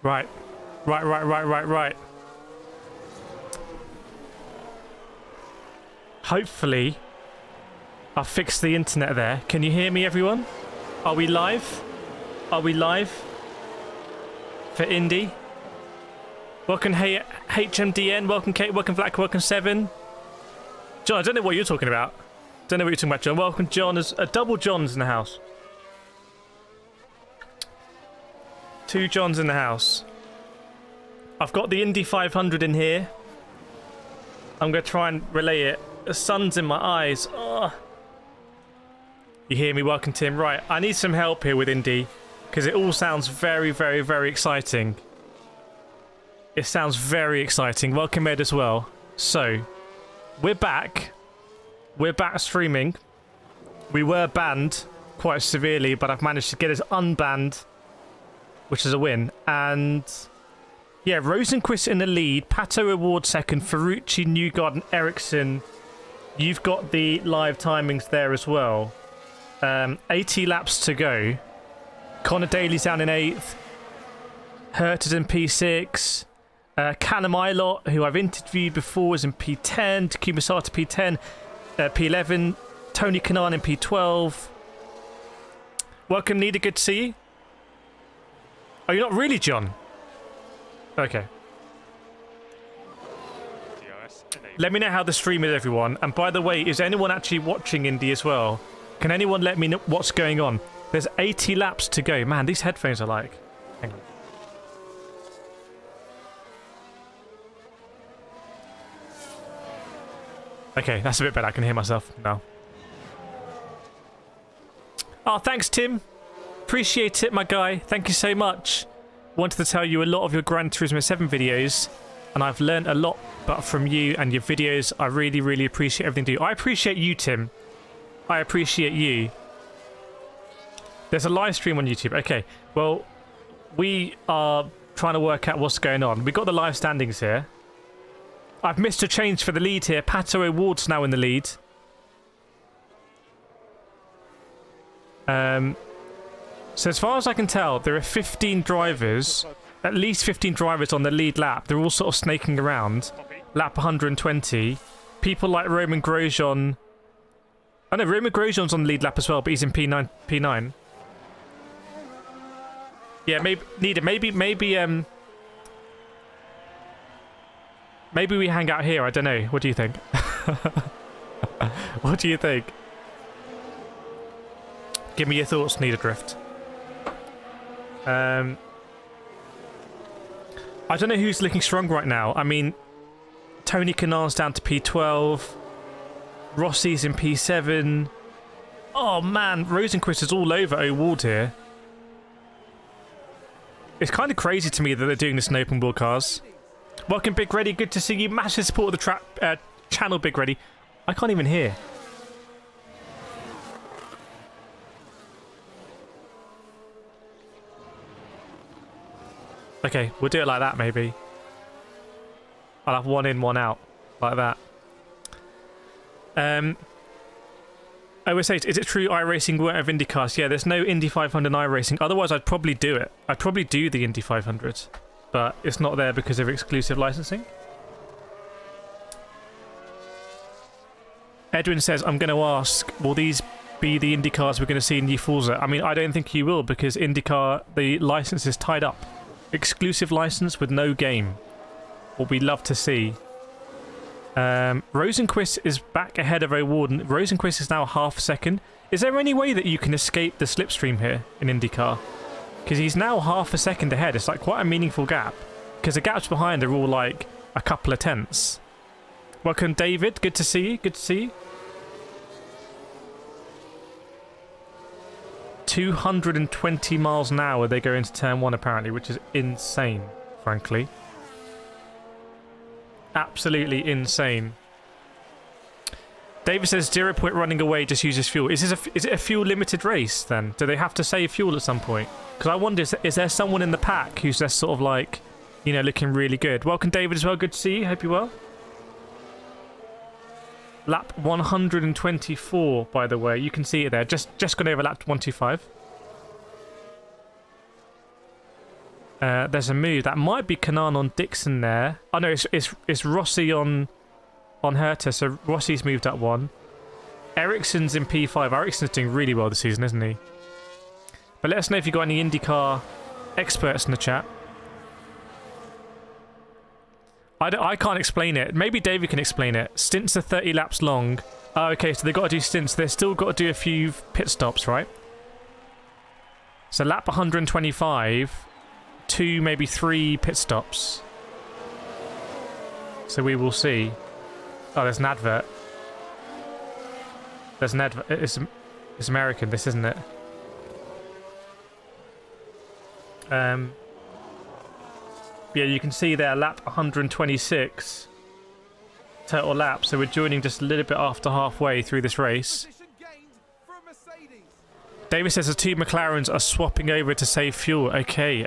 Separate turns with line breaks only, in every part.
Right. Right. Hopefully, I'll fix the internet there. Can you hear me, everyone? Are we live? Are we live? For Indy? Welcome, hey, HMDN. Welcome, Kate. Welcome, Black. Welcome, Seven. John, I don't know what you're talking about. Don't know what you're talking about, John. Welcome, John. There's a double Johns in the house. 2 Johns in the house. I've got the Indy 500 in here. I'm going to try and relay it. The sun's in my eyes. Oh. You hear me? Welcome, Tim. Right, I need some help here with Indy because it all sounds very, very, very exciting. It sounds very exciting. Welcome, Ed, as well. So, we're back. We're back streaming. We were banned quite severely, but I've managed to get us unbanned, which is a win. And yeah, Rosenqvist in the lead, Pato O'Ward second, Ferrucci, Newgarden, and Erickson. You've got the live timings there as well. 80 laps to go. Connor Daly's down in 8th. Hurt is in P6. Callum Ilott, who I've interviewed before, is in P10. Takuma Sato P10. P11. Tony Kanaan in P12. Welcome, Nida. Good to see you. Oh, you're not really John? Okay. Let me know how the stream is, everyone. And by the way, is anyone actually watching Indy as well? Can anyone let me know what's going on? There's 80 laps to go. Man, these headphones are like... Hang on. Okay, that's a bit better. I can hear myself now. Oh, thanks, Tim. Appreciate it, my guy. Thank you so much. Wanted to tell you a lot of your Gran Turismo 7 videos, and I've learned a lot but from you and your videos. I really, really appreciate everything you do. I appreciate you, Tim. I appreciate you. There's a live stream on YouTube. Okay, well, we are trying to work out what's going on. We've got the live standings here. I've missed a change for the lead here. Pato O'Ward's now in the lead. So as far as I can tell, there are 15 drivers, at least 15 drivers on the lead lap. They're all sort of snaking around. Lap 120. People like Roman Grosjean. Oh no, Roman Grosjean's on the lead lap as well, but he's in P9. P9. Yeah, maybe, maybe we hang out here. I don't know. What do you think? What do you think? Give me your thoughts, Nida Drift. I don't know who's looking strong right now. I mean, Tony Kanaan's down to P12. Rossi's in P7. Oh man, Rosenqvist is all over O'Ward here. It's kind of crazy to me that they're doing this in open wheel cars. Welcome, Big Ready. Good to see you. Massive support of the channel, Big Ready. I can't even hear. Okay, we'll do it like that, maybe. I'll have one in, one out. Like that. OS8, is it true iRacing won't have IndyCars? Yeah, there's no Indy 500 iRacing. Otherwise, I'd probably do it. I'd probably do the Indy 500. But it's not there because of exclusive licensing. Edwin says, I'm going to ask, will these be the IndyCars we're going to see in New Forza? I mean, I don't think you will because IndyCar, the license is tied up. Exclusive license with no game. What we'd love to see. Rosenqvist is back ahead of O'Ward. Rosenqvist is now half a second. Is there any way that you can escape the slipstream here in IndyCar? Because he's now half a second ahead. It's like quite a meaningful gap. Because the gaps behind are all like a couple of tenths. Welcome, David. Good to see you. Good to see you. 220 miles an hour they go into turn 1 apparently, which is insane, frankly. Absolutely insane. David says 0 point running away just uses fuel. Is it a fuel limited race then? Do they have to save fuel at some point? Because I wonder, is there someone in the pack who's just sort of like, you know, looking really good? Welcome, David, as well. Good to see you. Hope you're well. Lap 124, by the way. You can see it there. Just gone over lap 125. There's a move. That might be Kanan on Dixon there. Oh no, it's Rossi on Herta, so Rossi's moved up one. Erickson's in P5. Erickson's doing really well this season, isn't he? But let us know if you've got any IndyCar experts in the chat. I can't explain it. Maybe David can explain it. Stints are 30 laps long. Oh, okay, so they've got to do stints. They've still got to do a few pit stops, right? So lap 125, 2, maybe 3 pit stops. So we will see. Oh, there's an advert. There's an advert. It's American, this, isn't it? Yeah, you can see there, lap 126 total lap. So we're joining just a little bit after halfway through this race. David says the 2 McLarens are swapping over to save fuel. Okay.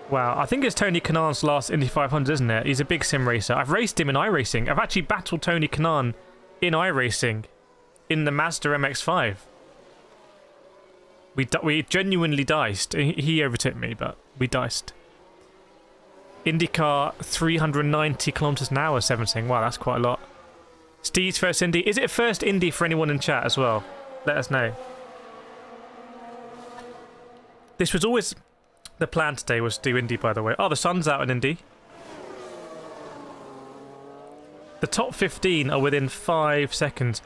Wow, I think it's Tony Kanan's last Indy 500, isn't it? He's a big sim racer. I've raced him in iRacing. I've actually battled Tony Kanan in iRacing in the Mazda MX-5. We genuinely diced. He overtook me, but we diced. IndyCar 390 kilometers an hour, 17. Wow, that's quite a lot. Steve's first Indy. Is it first Indy for anyone in chat as well? Let us know. This was always the plan today, was to do Indy, by the way. Oh, the sun's out in Indy. The top 15 are within 5 seconds.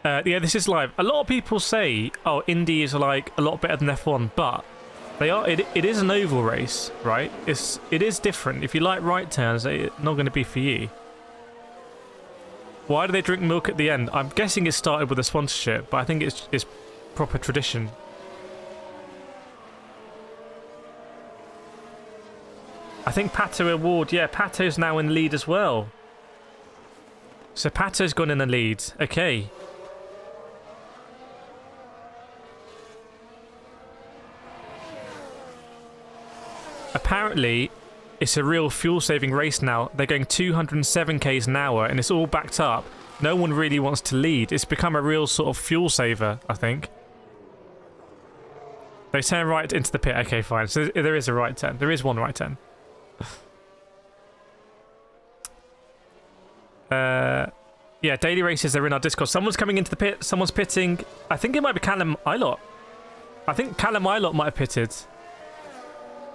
Yeah, this is live. A lot of people say, oh, Indy is like a lot better than F1, but they are. It is an oval race, right? It is different. If you like right turns, it's not going to be for you. Why do they drink milk at the end? I'm guessing it started with a sponsorship, but I think it's proper tradition. I think Pato O'Ward, yeah, Pato's now in the lead as well. So Pato's gone in the lead. Okay. Apparently, it's a real fuel-saving race now. They're going 207 k's an hour, and it's all backed up. No one really wants to lead. It's become a real sort of fuel saver, I think. They turn right into the pit. Okay, fine. So there is a right turn. There is one right turn. Yeah, daily races are in our Discord. Someone's coming into the pit. Someone's pitting. I think it might be Callum Ilott. I think Callum Ilott might have pitted.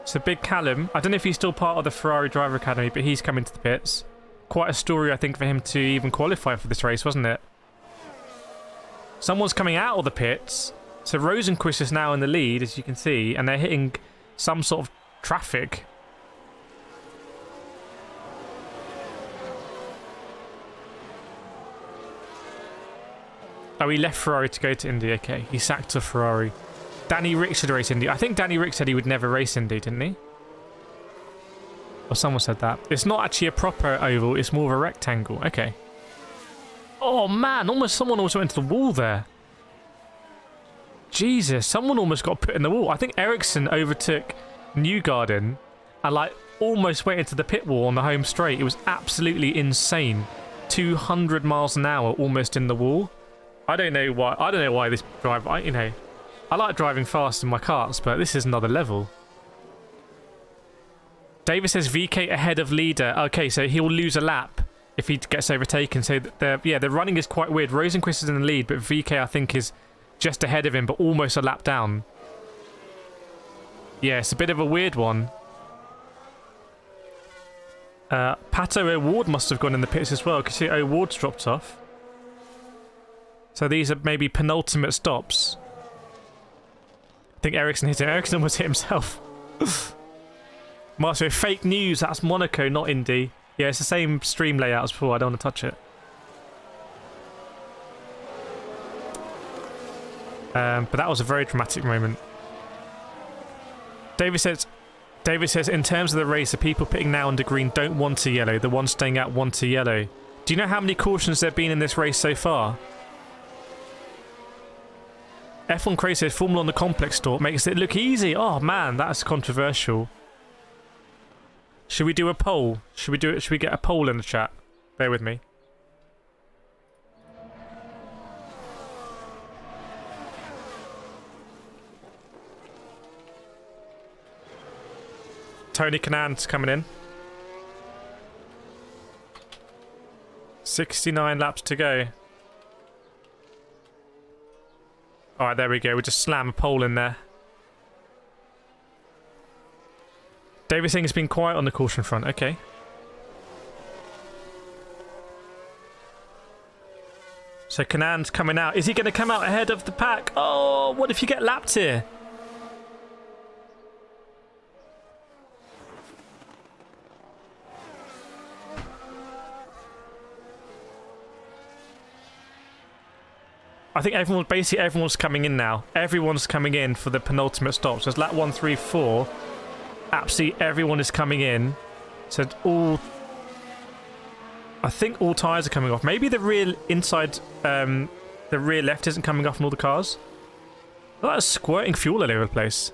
So big Callum. I don't know if he's still part of the Ferrari Driver Academy, but he's coming to the pits. Quite a story, I think, for him to even qualify for this race, wasn't it? Someone's coming out of the pits. So Rosenqvist is now in the lead, as you can see, and they're hitting some sort of traffic. Oh, he left Ferrari to go to Indy. Okay, he sacked a Ferrari. Danny Rick should race Indy. I think Danny Rick said he would never race Indy, didn't he? Or someone said that. It's not actually a proper oval. It's more of a rectangle. Okay. Oh, man. Someone almost went into the wall there. Jesus. Someone almost got put in the wall. I think Erickson overtook Newgarden and, like, almost went into the pit wall on the home straight. It was absolutely insane. 200 miles an hour almost in the wall. I don't know why this drive... I like driving fast in my karts, but this is another level. David says VK ahead of leader. Okay, so he'll lose a lap if he gets overtaken. So the running is quite weird. Rosenqvist is in the lead, but VK I think is just ahead of him, but almost a lap down. Yeah, it's a bit of a weird one. Pato O'Ward must have gone in the pits as well, because see O'Ward's dropped off. So these are maybe penultimate stops. I think Erickson hit it. Erickson almost hit himself. Marcio, fake news. That's Monaco, not Indy. Yeah, it's the same stream layout as before. I don't want to touch it. But that was a very dramatic moment. David says, in terms of the race, the people pitting now under green don't want a yellow. The ones staying out want a yellow. Do you know how many cautions there have been in this race so far? F1 Crazy says Formula on the complex store makes it look easy. Oh man, that's controversial. Should we do a poll? Should we get a poll in the chat? Bear with me. Tony Kanan's coming in. 69 laps to go. Alright, there we go. We just slam a pole in there. David Singh has been quiet on the caution front. Okay. So Kanan's coming out. Is he going to come out ahead of the pack? Oh, what if you get lapped here? I think everyone's coming in now. Everyone's coming in for the penultimate stop. So it's lap 1, 3, 4. Absolutely everyone is coming in. So I think all tyres are coming off. Maybe the rear inside, the rear left isn't coming off in all the cars. That's squirting fuel all over the place.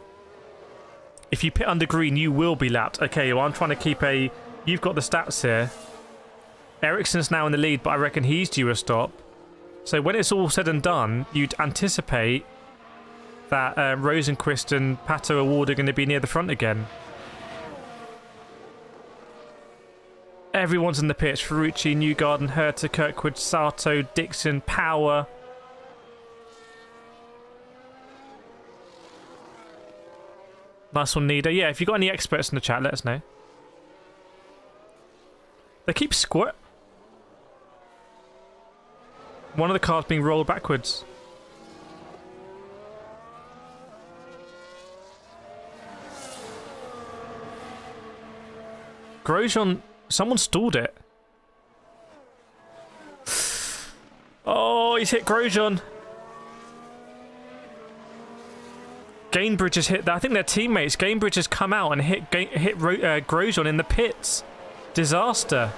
If you pit under green, you will be lapped. Okay, well, I'm trying to keep a... You've got the stats here. Erickson's now in the lead, but I reckon he's due a stop. So when it's all said and done, you'd anticipate that Rosenqvist and Pato O'Ward are going to be near the front again. Everyone's in the pits. Ferrucci, Newgarden, Herta, Kirkwood, Sato, Dixon, Power. Nice one, Nida. Yeah, if you've got any experts in the chat, let us know. They keep squirt. One of the cars being rolled backwards. Grosjean, someone stalled it. Oh, he's hit Grosjean. Gainbridge has hit that. I think they're teammates. Gainbridge has come out and hit Grosjean in the pits. Disaster.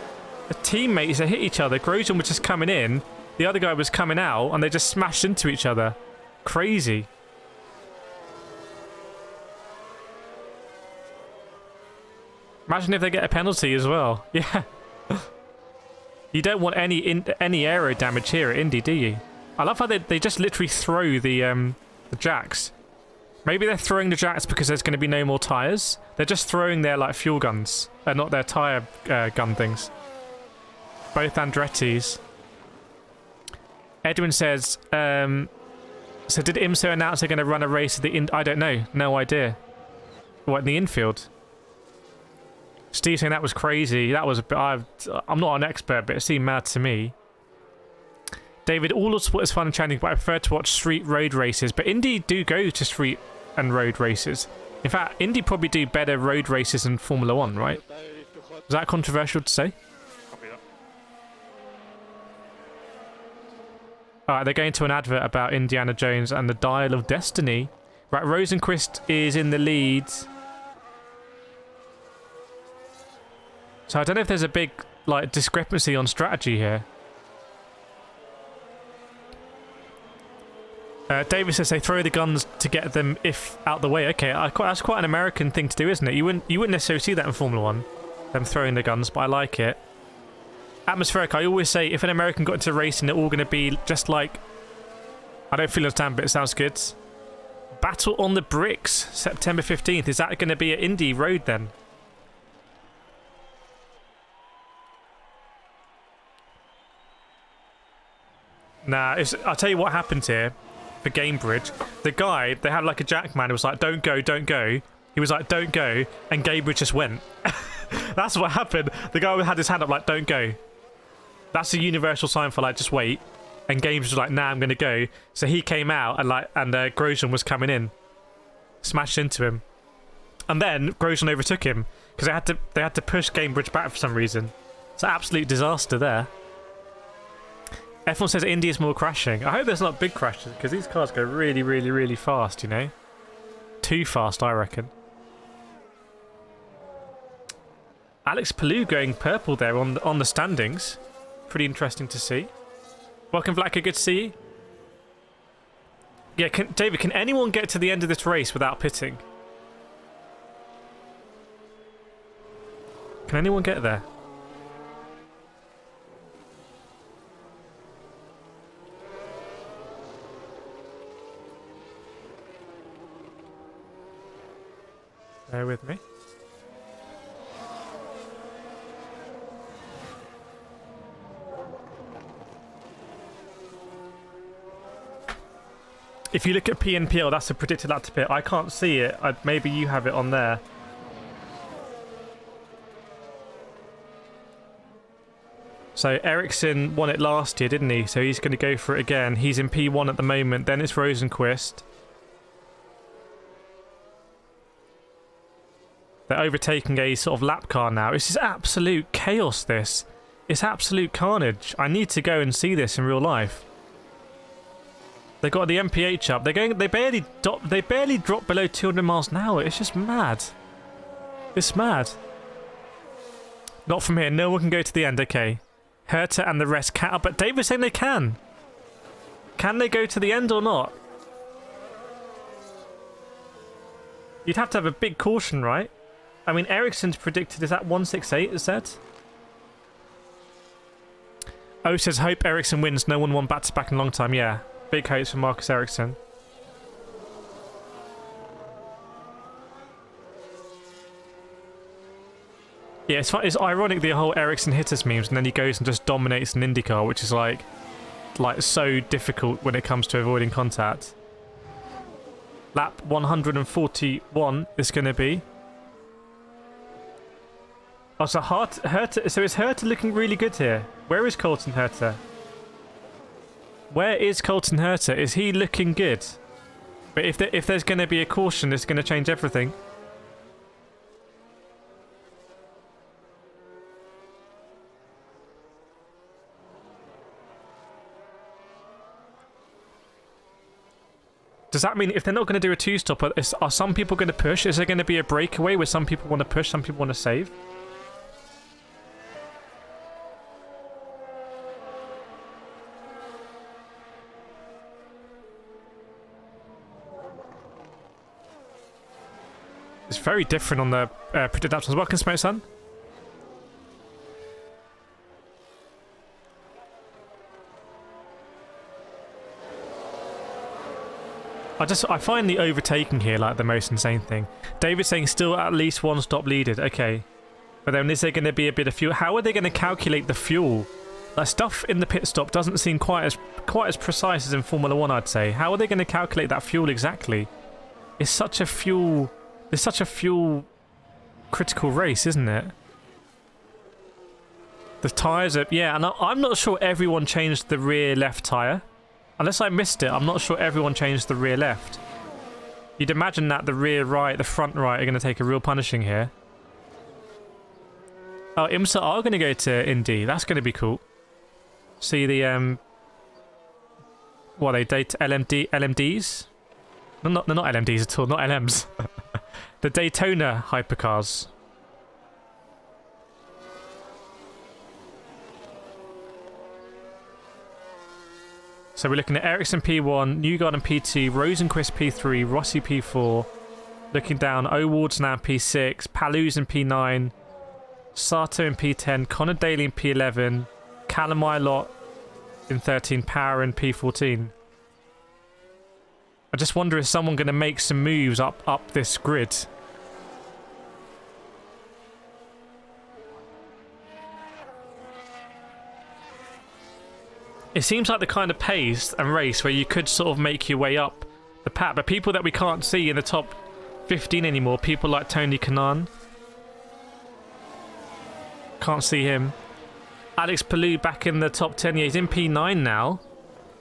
The teammates have hit each other. Grosjean was just coming in. The other guy was coming out, and they just smashed into each other. Crazy. Imagine if they get a penalty as well. Yeah. You don't want any aero damage here at Indy, do you? I love how they just literally throw the jacks. Maybe they're throwing the jacks because there's going to be no more tyres. They're just throwing their like fuel guns, not their tyre gun things. Both Andretti's. Edwin says, so did IMSA announce they're going to run a race at the I don't know. No idea. What, in the infield? Steve saying that was crazy. That was a bit... I'm not an expert, but it seemed mad to me. David, all of sport is fun and challenging, but I prefer to watch street road races. But Indy do go to street and road races. In fact, Indy probably do better road races than Formula 1, right? Is that controversial to say? Alright, they're going to an advert about Indiana Jones and the Dial of Destiny. Right, Rosenqvist is in the lead. So I don't know if there's a big like discrepancy on strategy here. David says they throw the guns to get them out the way. Okay, that's quite an American thing to do, isn't it? You wouldn't necessarily see that in Formula 1, them throwing the guns, but I like it. Atmospheric, I always say if an American got into racing, they're all going to be just like... I don't feel understand, but it sounds good. Battle on the Bricks, September 15th. Is that going to be at Indy Road then? Nah, I'll tell you what happened here for Gamebridge. The guy, they had like a jackman who was like, don't go, don't go. He was like, don't go, and Gamebridge just went. That's what happened. The guy had his hand up like, don't go. That's a universal sign for like, just wait. And Gamebridge was like, nah, I'm going to go. So he came out and Grosjean was coming in. Smashed into him. And then Grosjean overtook him because they had to push Gamebridge back for some reason. It's an absolute disaster there. F1 says Indy is more crashing. I hope there's not big crashes because these cars go really, really, really fast, you know? Too fast, I reckon. Alex Palou going purple there on the standings. Pretty interesting to see. Welcome, Vlaka. Good to see you. Yeah, David, can anyone get to the end of this race without pitting? Can anyone get there? Bear with me. If you look at PNPL, that's a predicted lap to pit. I can't see it. Maybe you have it on there. So Erickson won it last year, didn't he? So he's going to go for it again. He's in P1 at the moment. Then it's Rosenqvist. They're overtaking a sort of lap car now. This is absolute chaos, this. It's absolute carnage. I need to go and see this in real life. They got the MPH up. They barely drop below 200 miles an hour. It's just mad. It's mad. Not from here. No one can go to the end. Okay. Herta and the rest can't. But David's saying they can. Can they go to the end or not? You'd have to have a big caution, right? I mean, Erickson's predicted, is that 168, is that? Oh, says, hope Erickson wins. No one won back-to-back in a long time. Yeah. Big hopes for Marcus Erickson. Yeah, it's ironic, the whole Erickson hitters memes, and then he goes and just dominates an IndyCar, which is like so difficult when it comes to avoiding contact. Lap 141 is going to be. Oh, so Herta, so is Herta looking really good here? Where is Colton Herta? Where is Colton Herta? Is he looking good? But if there's going to be a caution, it's going to change everything. Does that mean if they're not going to do a two-stop, are some people going to push? Is there going to be a breakaway where some people want to push, some people want to save? It's very different on the predicted options. Welcome, Smoke Sun. I find the overtaking here like the most insane thing. David's saying still at least one stop leaded. Okay. But then is there going to be a bit of fuel? How are they going to calculate the fuel? Like, stuff in the pit stop doesn't seem quite as precise as in Formula 1, I'd say. How are they going to calculate that fuel exactly? It's such a fuel critical race, isn't it? The tyres are... Yeah, and I'm not sure everyone changed the rear left tyre. Unless I missed it, I'm not sure everyone changed the rear left. You'd imagine that the rear right, the front right are going to take a real punishing here. Oh, IMSA are going to go to Indy. That's going to be cool. See the... What are they? LMDs? They're not LMDs at all, not LMs. The Daytona hypercars. So we're looking at Erickson P1, Newgarden P2, Rosenqvist P3, Rossi P4. Looking down, O'Ward's now P6, Palou's in P9, Sato in P10, Connor Daly in P11, Callum Ilott in 13, Power in P14. I just wonder if someone going to make some moves up this grid. It seems like the kind of pace and race where you could sort of make your way up the pack, but people that we can't see in the top 15 anymore, people like Tony Kanaan. Can't see him. Alex Palou back in the top 10. Yeah, he's in P9 now.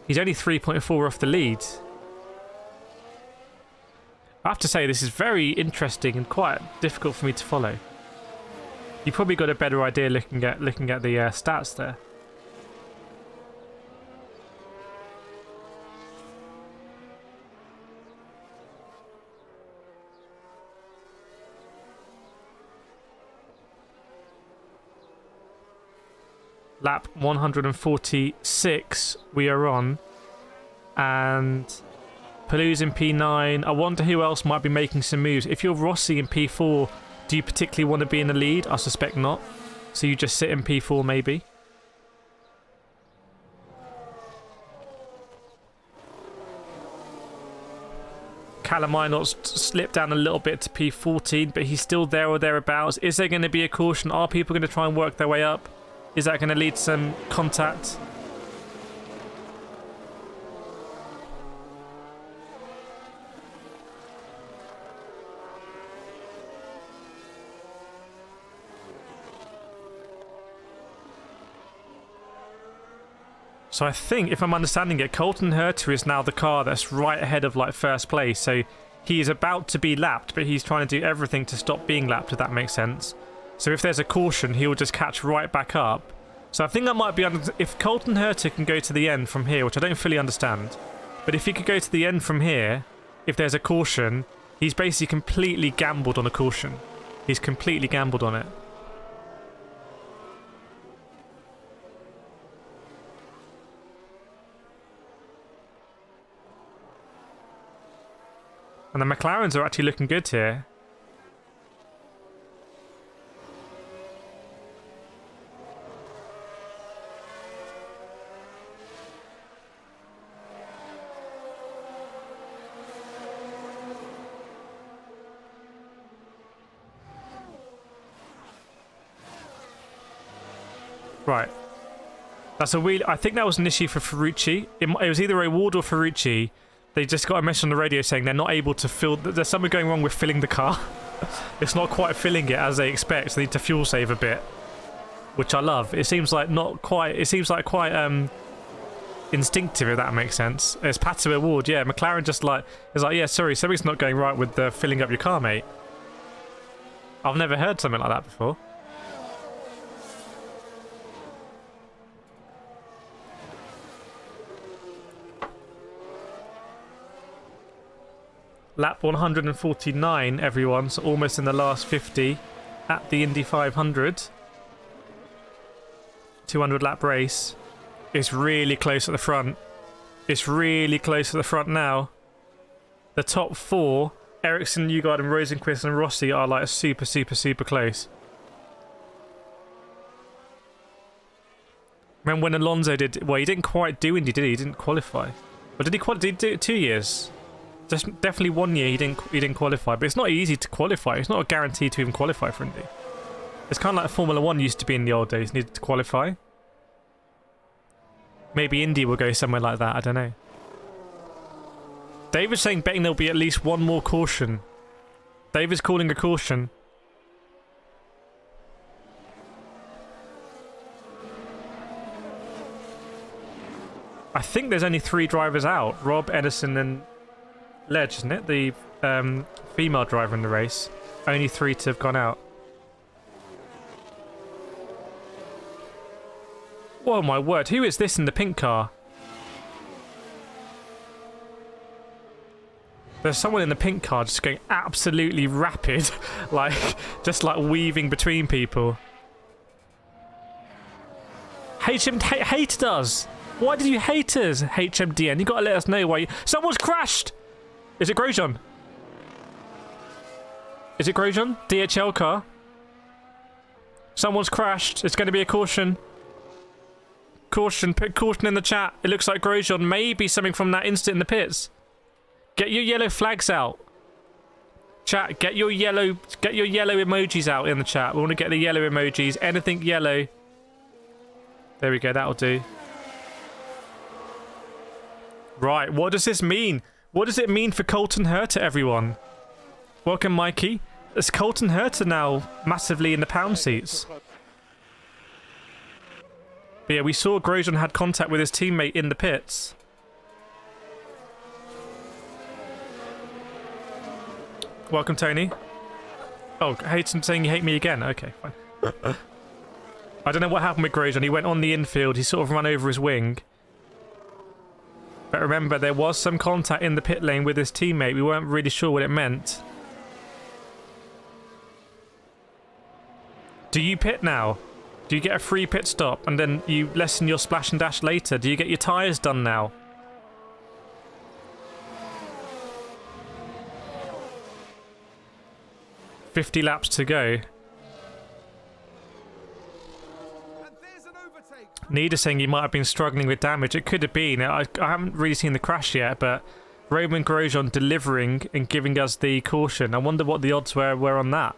He's only 3.4 off the lead. I have to say, this is very interesting and quite difficult for me to follow. You probably got a better idea looking at the stats there. Lap 146 we are on, and Palou's in P9. I wonder who else might be making some moves. If you're Rossi in P4, do you particularly want to be in the lead? I suspect not. So you just sit in P4 maybe. Callum Ilott's slipped down a little bit to P14, but he's still there or thereabouts. Is there going to be a caution? Are people going to try and work their way up? Is that going to lead to some contact? So I think, if I'm understanding it, Colton Herta is now the car that's right ahead of like first place. So he is about to be lapped, but he's trying to do everything to stop being lapped, if that makes sense. So if there's a caution, he'll just catch right back up. So I think I might be if Colton Herta can go to the end from here, which I don't fully understand, but if he could go to the end from here, if there's a caution, he's basically completely gambled on a caution. He's completely gambled on it. And the McLarens are actually looking good here. Right. That's a wheel. I think that was an issue for Ferrucci. It was either O'Ward or Ferrucci. They just got a message on the radio saying they're not able to fill... There's something going wrong with filling the car. It's not quite filling it as they expect. They need to fuel save a bit. Which I love. It seems like not quite... It seems like quite instinctive, if that makes sense. It's Pato O'Ward, yeah. McLaren just like... It's like, yeah, sorry, something's not going right with the filling up your car, mate. I've never heard something like that before. Lap 149, everyone, so almost in the last 50 at the Indy 500. 200 lap race. It's really close at the front. It's really close at the front now. The top four, Erickson, Newgard and Rosenqvist and Rossi, are like super, super, super close. Remember when Alonso did... Well, he didn't quite do Indy, did he? He didn't qualify. Or did he do it 2 years? Just definitely 1 year he didn't qualify, but it's not easy to qualify. It's not a guarantee to even qualify for Indy. It's kind of like Formula 1 used to be in the old days, needed to qualify. Maybe Indy will go somewhere like that, I don't know. David's saying betting there'll be at least one more caution. David's calling a caution. I think there's only 3 drivers out. Rob, Edison and... Ledge, isn't it? The female driver in the race. Only 3 to have gone out. Whoa, my word. Who is this in the pink car? There's someone in the pink car just going absolutely rapid. Like, just like weaving between people. Hated us. Why did you hate us, HMDN? You gotta let us know why you... Someone's crashed! Is it Grosjean? Is it Grosjean? DHL car? Someone's crashed. It's going to be a caution. Caution. Put caution in the chat. It looks like Grosjean may be something from that instant in the pits. Get your yellow flags out. Chat, get your yellow emojis out in the chat. We want to get the yellow emojis. Anything yellow. There we go. That'll do. Right. What does this mean? What does it mean for Colton Herta, everyone? Welcome, Mikey. It's Colton Herta now massively in the pound seats. But yeah, we saw Grosjean had contact with his teammate in the pits. Welcome, Tony. Oh, Hayton saying you hate me again. Okay, fine. I don't know what happened with Grosjean. He went on the infield. He sort of ran over his wing. But remember, there was some contact in the pit lane with his teammate. We weren't really sure what it meant. Do you pit now? Do you get a free pit stop and then you lessen your splash and dash later? Do you get your tyres done now? $50 laps to go. Nida saying you might have been struggling with damage. It could have been. I haven't really seen the crash yet, but Roman Grosjean delivering and giving us the caution. I wonder what the odds were on that.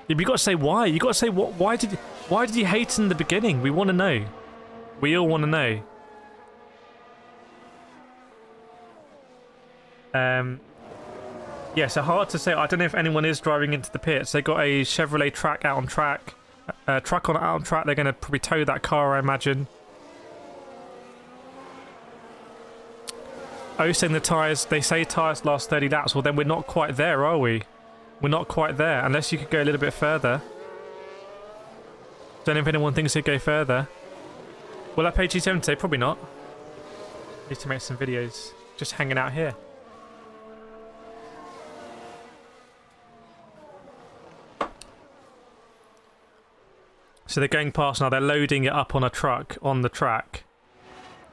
You got to say why. You got to say what. Why did you hate in the beginning? We want to know. We all want to know. Yeah, so hard to say. I don't know if anyone is driving into the pits. They got a Chevrolet track out on track. Truck out on track. They're going to probably tow that car, I imagine. Oh, saying the tyres, they say tyres last 30 laps. Well, then we're not quite there, are we? We're not quite there, unless you could go a little bit further. Don't know if anyone thinks they'd go further. Will I pay G7 today? Probably not. Need to make some videos. Just hanging out here. So they're going past now. They're loading it up on a truck on the track.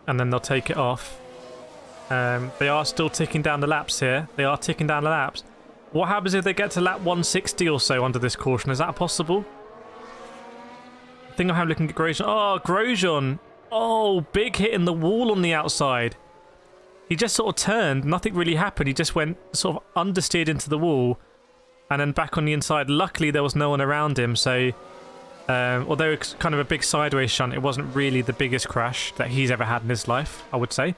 And then they'll take it off. They are still ticking down the laps here. They are ticking down the laps. What happens if they get to lap 160 or so under this caution? Is that possible? I think I have looking at Grosjean. Oh, Grosjean. Oh, big hit in the wall on the outside. He just sort of turned. Nothing really happened. He just went sort of understeered into the wall and then back on the inside. Luckily, there was no one around him. So, although it's kind of a big sideways shunt, it wasn't really the biggest crash that he's ever had in his life, I would say.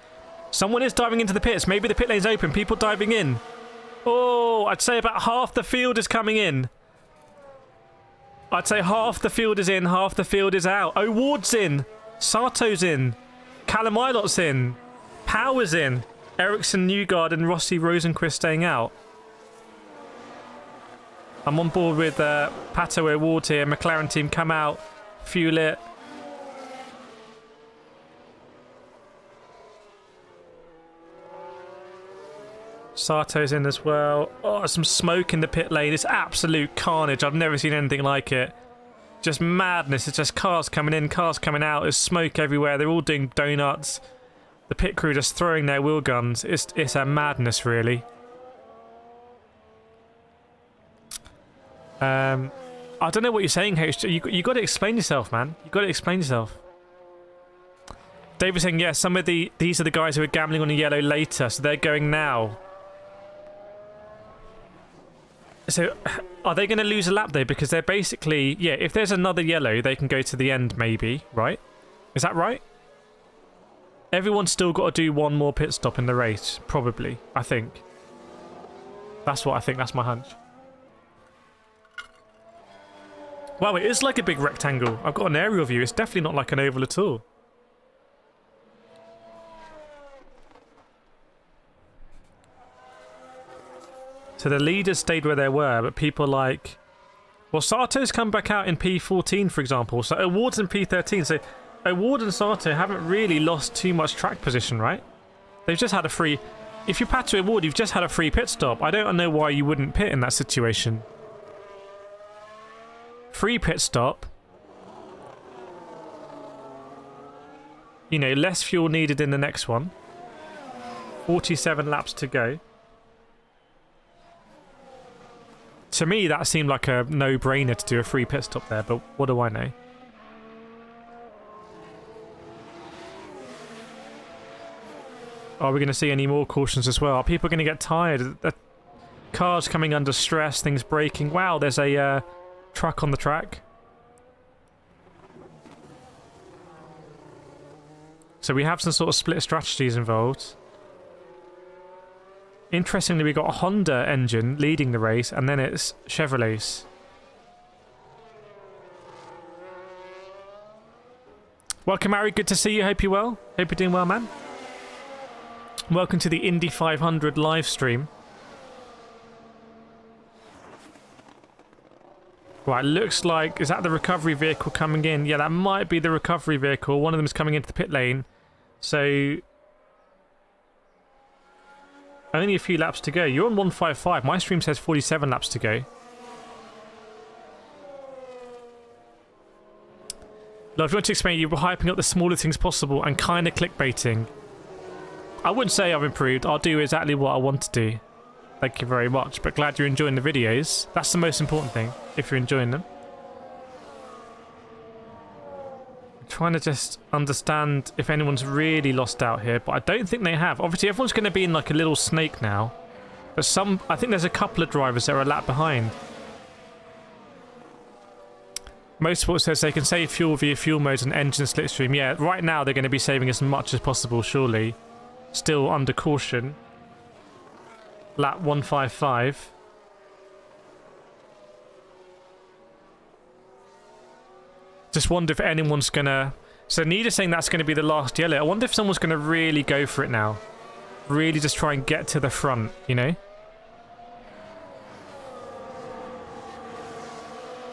Someone is diving into the pits. Maybe the pit lane's open. People diving in. Oh, I'd say about half the field is coming in. I'd say half the field is in, half the field is out. O'Ward's in. Sato's in. Callum Ilot's in. Power's in. Erickson, Newgard and Rossi Rosenqvist staying out. I'm on board with Pato O'Ward here. McLaren team come out. Fuel it. Sato's in as well. Oh, some smoke in the pit lane. It's absolute carnage. I've never seen anything like it. Just madness. It's just cars coming in, cars coming out. There's smoke everywhere. They're all doing donuts. The pit crew just throwing their wheel guns. It's a madness, really. I don't know what you're saying, H. You got to explain yourself, man. You got to explain yourself. David's saying, yeah, these are the guys who are gambling on a yellow later, so they're going now. So, are they going to lose a lap though? Because they're basically, yeah, if there's another yellow, they can go to the end maybe, right? Is that right? Everyone's still got to do one more pit stop in the race, probably, I think. That's what I think, that's my hunch. Wow, it is like a big rectangle. I've got an aerial view, it's definitely not like an oval at all. So the leaders stayed where they were, but people like... Well, Sato's come back out in P14, for example. So O'Ward's in P13. So O'Ward and Sato haven't really lost too much track position, right? They've just had a free... If you're Pato O'Ward, you've just had a free pit stop. I don't know why you wouldn't pit in that situation. Free pit stop. You know, less fuel needed in the next one. 47 laps to go. To me, that seemed like a no-brainer to do a free pit stop there, but what do I know? Are we going to see any more cautions as well? Are people going to get tired? The cars coming under stress, things breaking. Wow, there's a truck on the track. So we have some sort of split strategies involved. Interestingly, we got a Honda engine leading the race, and then it's Chevrolet's. Welcome, Harry. Good to see you. Hope you're well. Hope you're doing well, man. Welcome to the Indy 500 live stream. Right, looks like... Is that the recovery vehicle coming in? Yeah, that might be the recovery vehicle. One of them is coming into the pit lane. So... Only a few laps to go. You're on 155. My stream says 47 laps to go. Love, you want to explain you were hyping up the smallest things possible and kind of clickbaiting. I wouldn't say I've improved. I'll do exactly what I want to do. Thank you very much. But glad you're enjoying the videos. That's the most important thing, if you're enjoying them. Trying to just understand if anyone's really lost out here, but I don't think they have. Obviously, everyone's going to be in like a little snake now. But I think there's a couple of drivers that are a lap behind. Motorsport says they can save fuel via fuel modes and engine slipstream. Yeah, right now they're going to be saving as much as possible, surely. Still under caution. Lap 155. Just wonder if anyone's gonna... So Nida's saying that's going to be the last yellow. I wonder if someone's going to really go for it now. Really just try and get to the front, you know?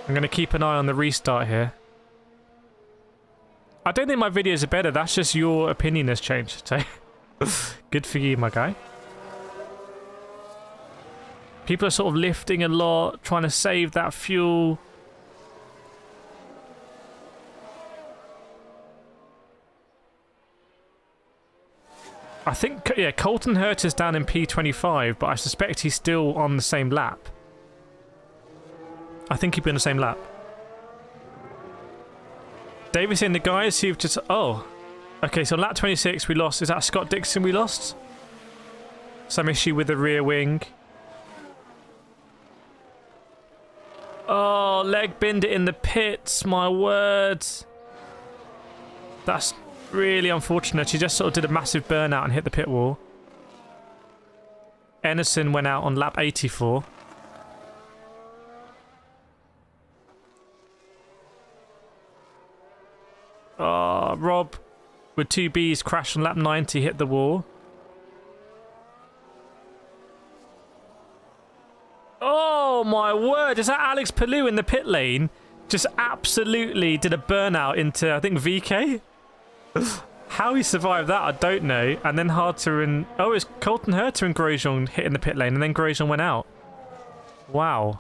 I'm going to keep an eye on the restart here. I don't think my videos are better. That's just your opinion has changed. So good for you, my guy. People are sort of lifting a lot, trying to save that fuel. I think, yeah, Colton Hurt is down in P25, but I suspect he's still on the same lap. I think he'd be on the same lap. David's saying the guys who've just... Oh. Okay, so on lap 26 we lost. Is that Scott Dixon we lost? Some issue with the rear wing. Oh, leg binned it in the pits, my word. That's... really unfortunate. She just sort of did a massive burnout and hit the pit wall. Enerson went out on lap 84. Oh, Rob with 2 Bs crashed on lap 90, hit the wall. Oh my word, is that Alex Palou in the pit lane? Just absolutely did a burnout into, I think, VK? How he survived that, I don't know. And then Harter and... Oh, it was Colton Herter and Grosjean hit in the pit lane, and then Grosjean went out. Wow.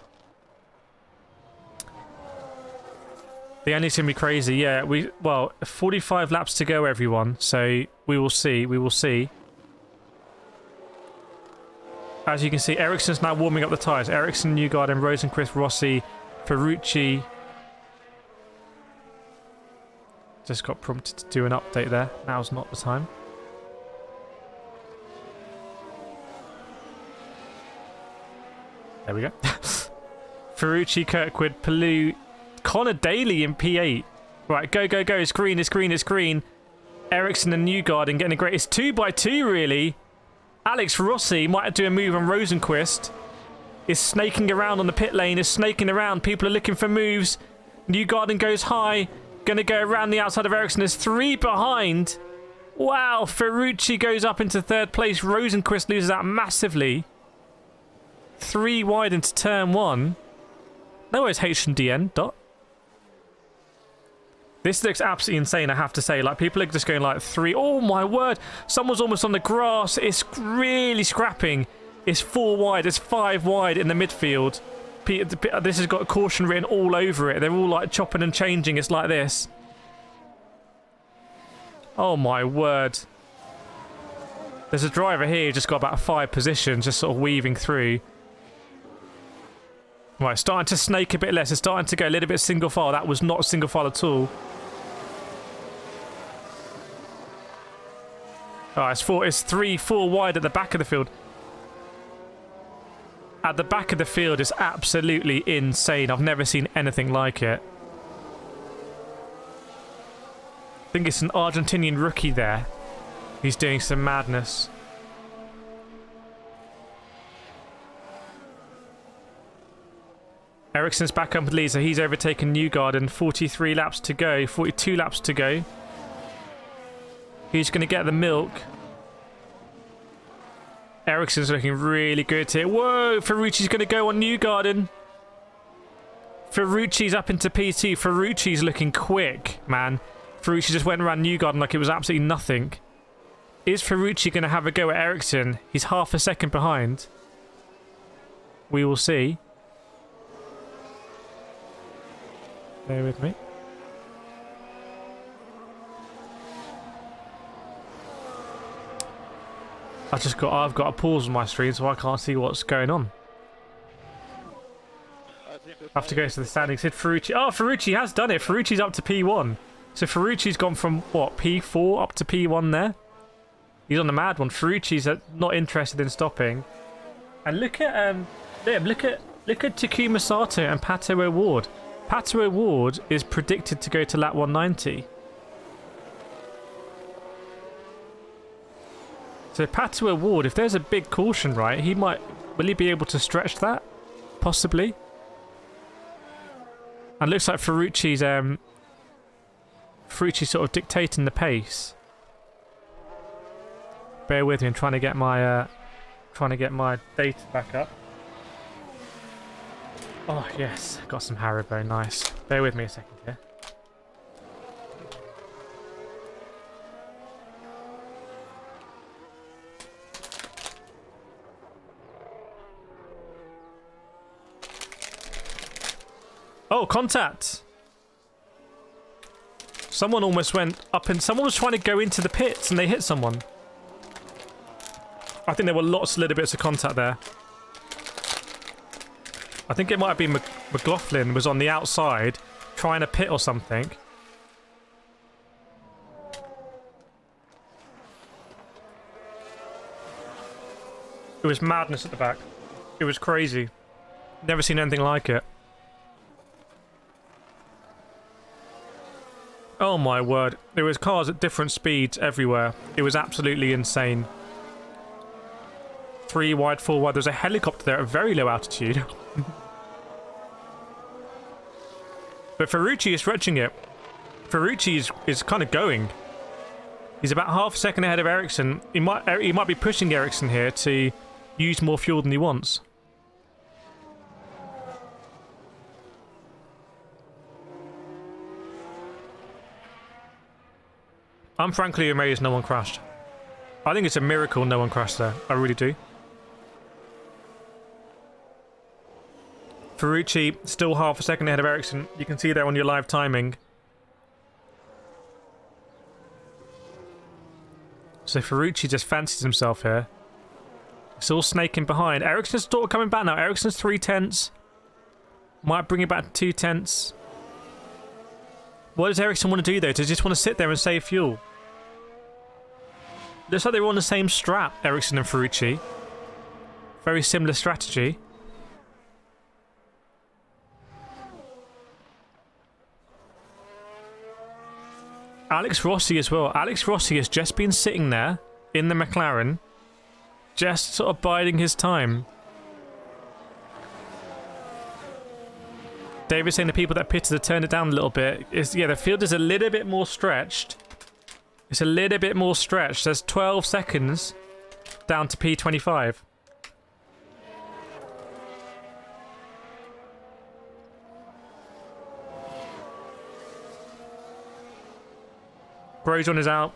The ending's going to be crazy. Yeah, well, 45 laps to go, everyone. So we will see. We will see. As you can see, Erickson's now warming up the tyres. Erickson, Newgarden, Rosenqvist, Rossi, Ferrucci. Just got prompted to do an update there. Now's not the time. There we go. Ferrucci, Kirkwood, Palou, Connor Daly in P8. Right, go, go, go. It's green, it's green, it's green. Erickson and Newgarden getting a great... It's 2x2, really. Alex Rossi might do a move on Rosenqvist. Is snaking around on the pit lane. Is snaking around. People are looking for moves. Newgarden goes high. Going to go around the outside of Erickson. There's 3 behind. Wow. Ferrucci goes up into 3rd place. Rosenqvist loses out massively. 3 wide into turn 1. No, it's H&DN. Dot. This looks absolutely insane, I have to say. Like, people are just going like 3. Oh, my word. Someone's almost on the grass. It's really scrapping. It's 4 wide. It's 5 wide in the midfield. This has got a caution written all over it. They're all like chopping and changing. It's like this. Oh, my word. There's a driver here who just got about 5 positions, just sort of weaving through. Right, starting to snake a bit less. It's starting to go a little bit single file. That was not single file at all. Oh, it's 3, 4 wide at the back of the field. At the back of the field is absolutely insane. I've never seen anything like it. I think it's an Argentinian rookie there. He's doing some madness. Ericsson's back up with Lee, so he's overtaken Newgarden. 43 laps to go. 42 laps to go. Who's going to get the milk? Ericsson's looking really good here. Whoa! Ferrucci's going to go on Newgarden. Ferrucci's up into P2. Ferrucci's looking quick, man. Ferrucci just went around Newgarden like it was absolutely nothing. Is Ferrucci going to have a go at Erickson? He's half a second behind. We will see. Bear with me. I've got a pause on my screen, so I can't see what's going on. I have to go to the standings. Hit Ferrucci. Oh, Ferrucci has done it. Ferrucci's up to P1. So Ferrucci's gone from, what, P4 up to P1 there? He's on the mad one. Ferrucci's not interested in stopping. And look at Takuma Sato and Pato O'Ward. Pato O'Ward is predicted to go to lap 190. So Pato O'Ward, if there's a big caution, right, he might... Will he be able to stretch that? Possibly. And looks like Ferrucci's sort of dictating the pace. Bear with me, I'm trying to get my data back up. Oh yes, got some Haribo, nice. Bear with me a second here. Oh, contact! Someone almost went up and someone was trying to go into the pits and they hit someone. I think there were little bits of contact there. I think it might have been McLaughlin was on the outside trying to pit or something. It was madness at the back. It was crazy. Never seen anything like it. Oh my word. There was cars at different speeds everywhere. It was absolutely insane. 3 wide, 4 wide. There's a helicopter there at very low altitude. But Ferrucci is stretching it. Ferrucci is kind of going. He's about half a second ahead of Erickson. He might be pushing Erickson here to use more fuel than he wants. I'm frankly amazed no one crashed. I think it's a miracle no one crashed there. I really do. Ferrucci still half a second ahead of Erickson. You can see there on your live timing. So Ferrucci just fancies himself here. Still snaking behind. Ericsson's sort of coming back now. Ericsson's 3/10. Might bring it back to 2/10. What does Erickson want to do though? Does he just want to sit there and save fuel? Looks like they were on the same strap, Erickson and Ferrucci. Very similar strategy. Alex Rossi as well. Alex Rossi has just been sitting there in the McLaren, just sort of biding his time. David's saying the people that pitted have turned it down a little bit. Yeah, the field is a little bit more stretched. It's a little bit more stretched. There's 12 seconds down to P25. Grosjean is out.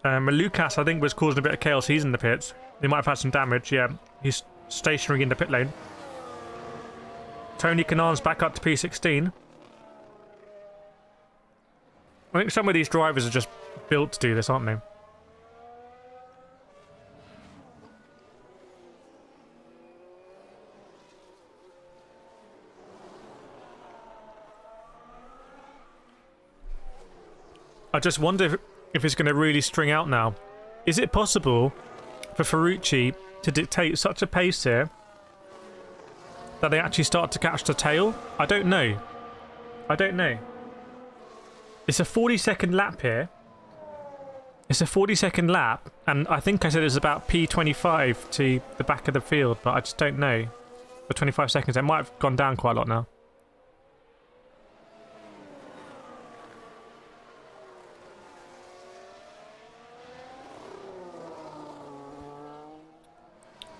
Lucas, I think, was causing a bit of chaos. He's in the pits. He might have had some damage. Yeah, he's stationary in the pit lane. Tony Kanan's back up to P16. I think some of these drivers are just built to do this, aren't they? I just wonder if it's going to really string out now. Is it possible for Ferrucci to dictate such a pace here that they actually start to catch the tail? I don't know. I don't know. It's a 40-second lap here. It's a 40-second lap, and I think I said it was about P25 to the back of the field, but I just don't know. For 25 seconds, it might have gone down quite a lot now.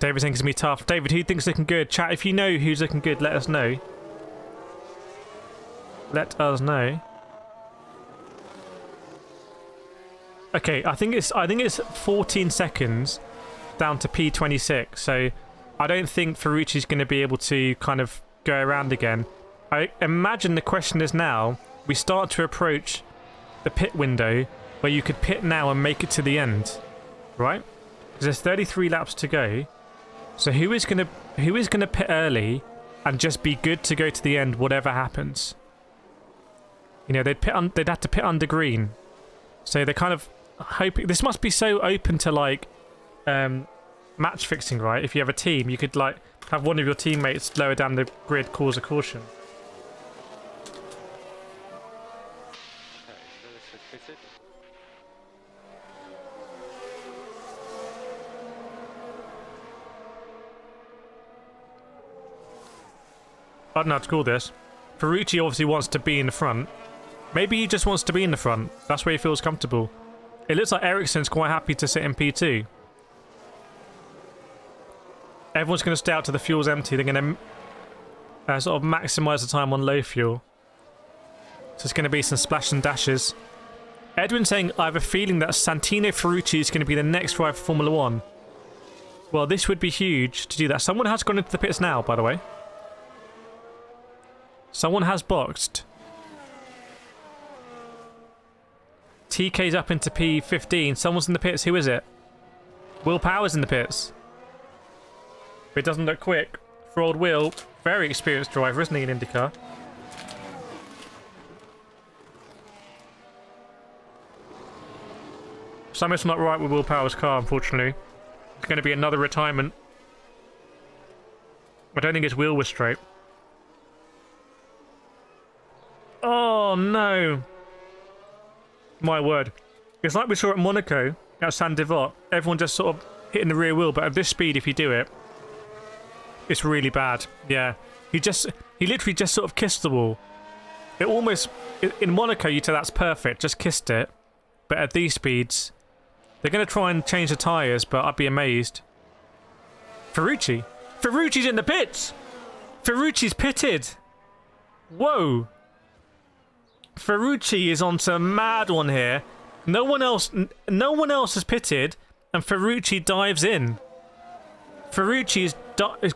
David thinks it's going to be tough. David, who thinks looking good? Chat, if you know who's looking good, let us know. Let us know. Okay, I think it's 14 seconds down to P26, so I don't think Ferrucci's going to be able to kind of go around again. I imagine the question is now, we start to approach the pit window where you could pit now and make it to the end, right? Because there's 33 laps to go. So who is going to pit early and just be good to go to the end whatever happens? You know, they'd have to pit under green. So they're kind of hoping this must be so open to like match fixing, right? If you have a team, you could like have one of your teammates lower down the grid cause a caution. I don't know how to call this. Ferrucci obviously wants to be in the front. Maybe he just wants to be in the front. That's where he feels comfortable. It looks like Erickson's quite happy to sit in P2. Everyone's going to stay out till the fuel's empty. They're going to sort of maximise the time on low fuel. So it's going to be some splash and dashes. Edwin saying, I have a feeling that Santino Ferrucci is going to be the next driver for Formula 1. Well, this would be huge to do that. Someone has gone into the pits now, by the way. Someone has boxed. TK's up into P15. Someone's in the pits. Who is it? Will Power's in the pits. But it doesn't look quick. For old Will, very experienced driver, isn't he, in IndyCar? Something's not right with Will Power's car, unfortunately. It's going to be another retirement. I don't think his wheel was straight. Oh, no. My word. It's like we saw at Monaco, at Saint Devote. Everyone just sort of hitting the rear wheel, but at this speed, if you do it, it's really bad. Yeah. He literally just sort of kissed the wall. It almost... In Monaco, you'd say that's perfect. Just kissed it. But at these speeds... They're going to try and change the tyres, but I'd be amazed. Ferrucci. Ferrucci's in the pits! Ferrucci's pitted! Whoa! Ferrucci is on some mad one here. No one else has pitted, and Ferrucci dives in. Ferrucci's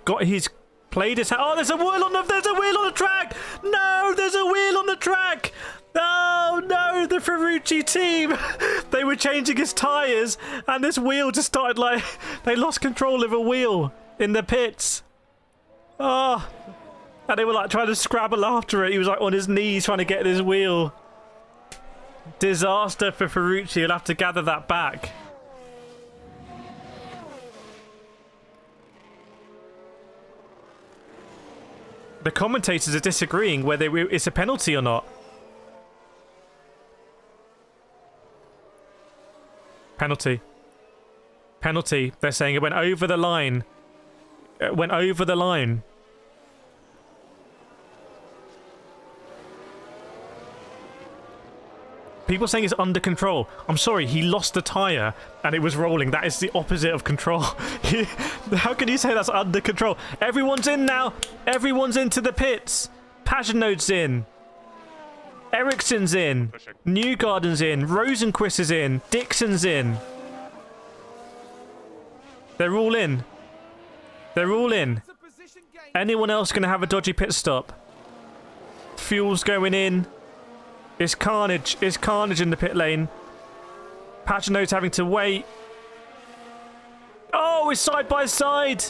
got his played his... Oh, there's a wheel on the track! No, there's a wheel on the track! Oh no, the Ferrucci team! They were changing his tyres, and this wheel just started like... They lost control of a wheel in the pits. Oh, and they were like trying to scrabble after it. He was like on his knees trying to get this wheel. Disaster for Ferrucci. He'll have to gather that back. The commentators are disagreeing whether it's a penalty or not. Penalty. Penalty. They're saying it went over the line. It went over the line. People saying it's under control. I'm sorry, he lost the tyre and it was rolling. That is the opposite of control. How can you say that's under control? Everyone's in now. Everyone's into the pits. Pagano's in. Erickson's in. Newgarden's in. Rosenqvist is in. Dixon's in. They're all in. They're all in. Anyone else going to have a dodgy pit stop? Fuel's going in. It's Carnage. It's Carnage in the pit lane. Pagano's having to wait. Oh, it's side by side.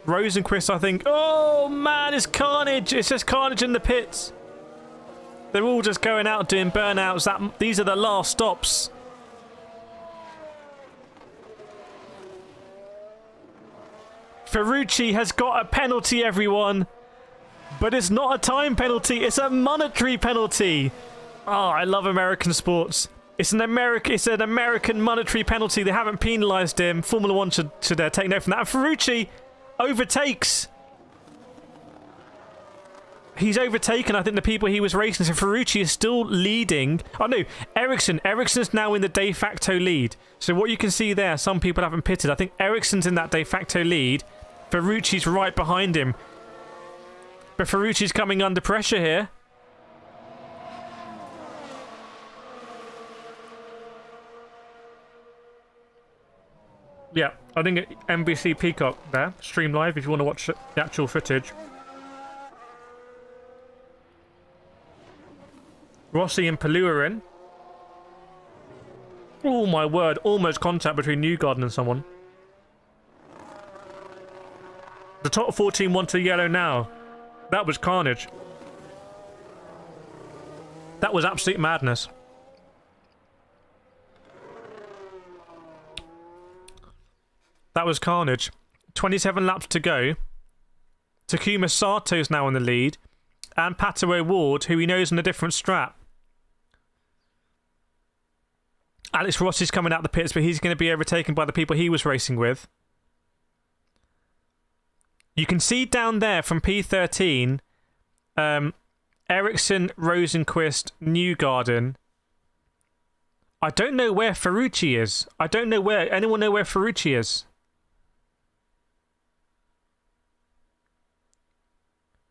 Rosenqvist, I think. Oh, man, it's Carnage. It's just Carnage in the pits. They're all just going out doing burnouts. These are the last stops. Ferrucci has got a penalty, everyone. But it's not a time penalty. It's a monetary penalty. Oh, I love American sports. It's an American monetary penalty. They haven't penalised him. Formula 1 should take note from that. And Ferrucci overtakes. He's overtaken, I think, the people he was racing. So Ferrucci is still leading. Oh, no. Erickson. Erickson's now in the de facto lead. So what you can see there, some people haven't pitted. I think Erickson's in that de facto lead. Ferrucci's right behind him. But Ferrucci's coming under pressure here. Yeah, I think at NBC Peacock there, stream live if you want to watch the actual footage. Rossi and Palou are in. Oh my word, almost contact between Newgarden and someone. The top 14 want to yellow now. That was carnage. That was absolute madness. That was carnage. 27 laps to go. Takuma Sato's now in the lead. And Pato O'Ward, who he knows on a different strap. Alex Rossi's coming out the pits, but he's going to be overtaken by the people he was racing with. You can see down there from P13, Erickson, Rosenqvist, Newgarden. I don't know where Ferrucci is. I don't know where... Anyone know where Ferrucci is?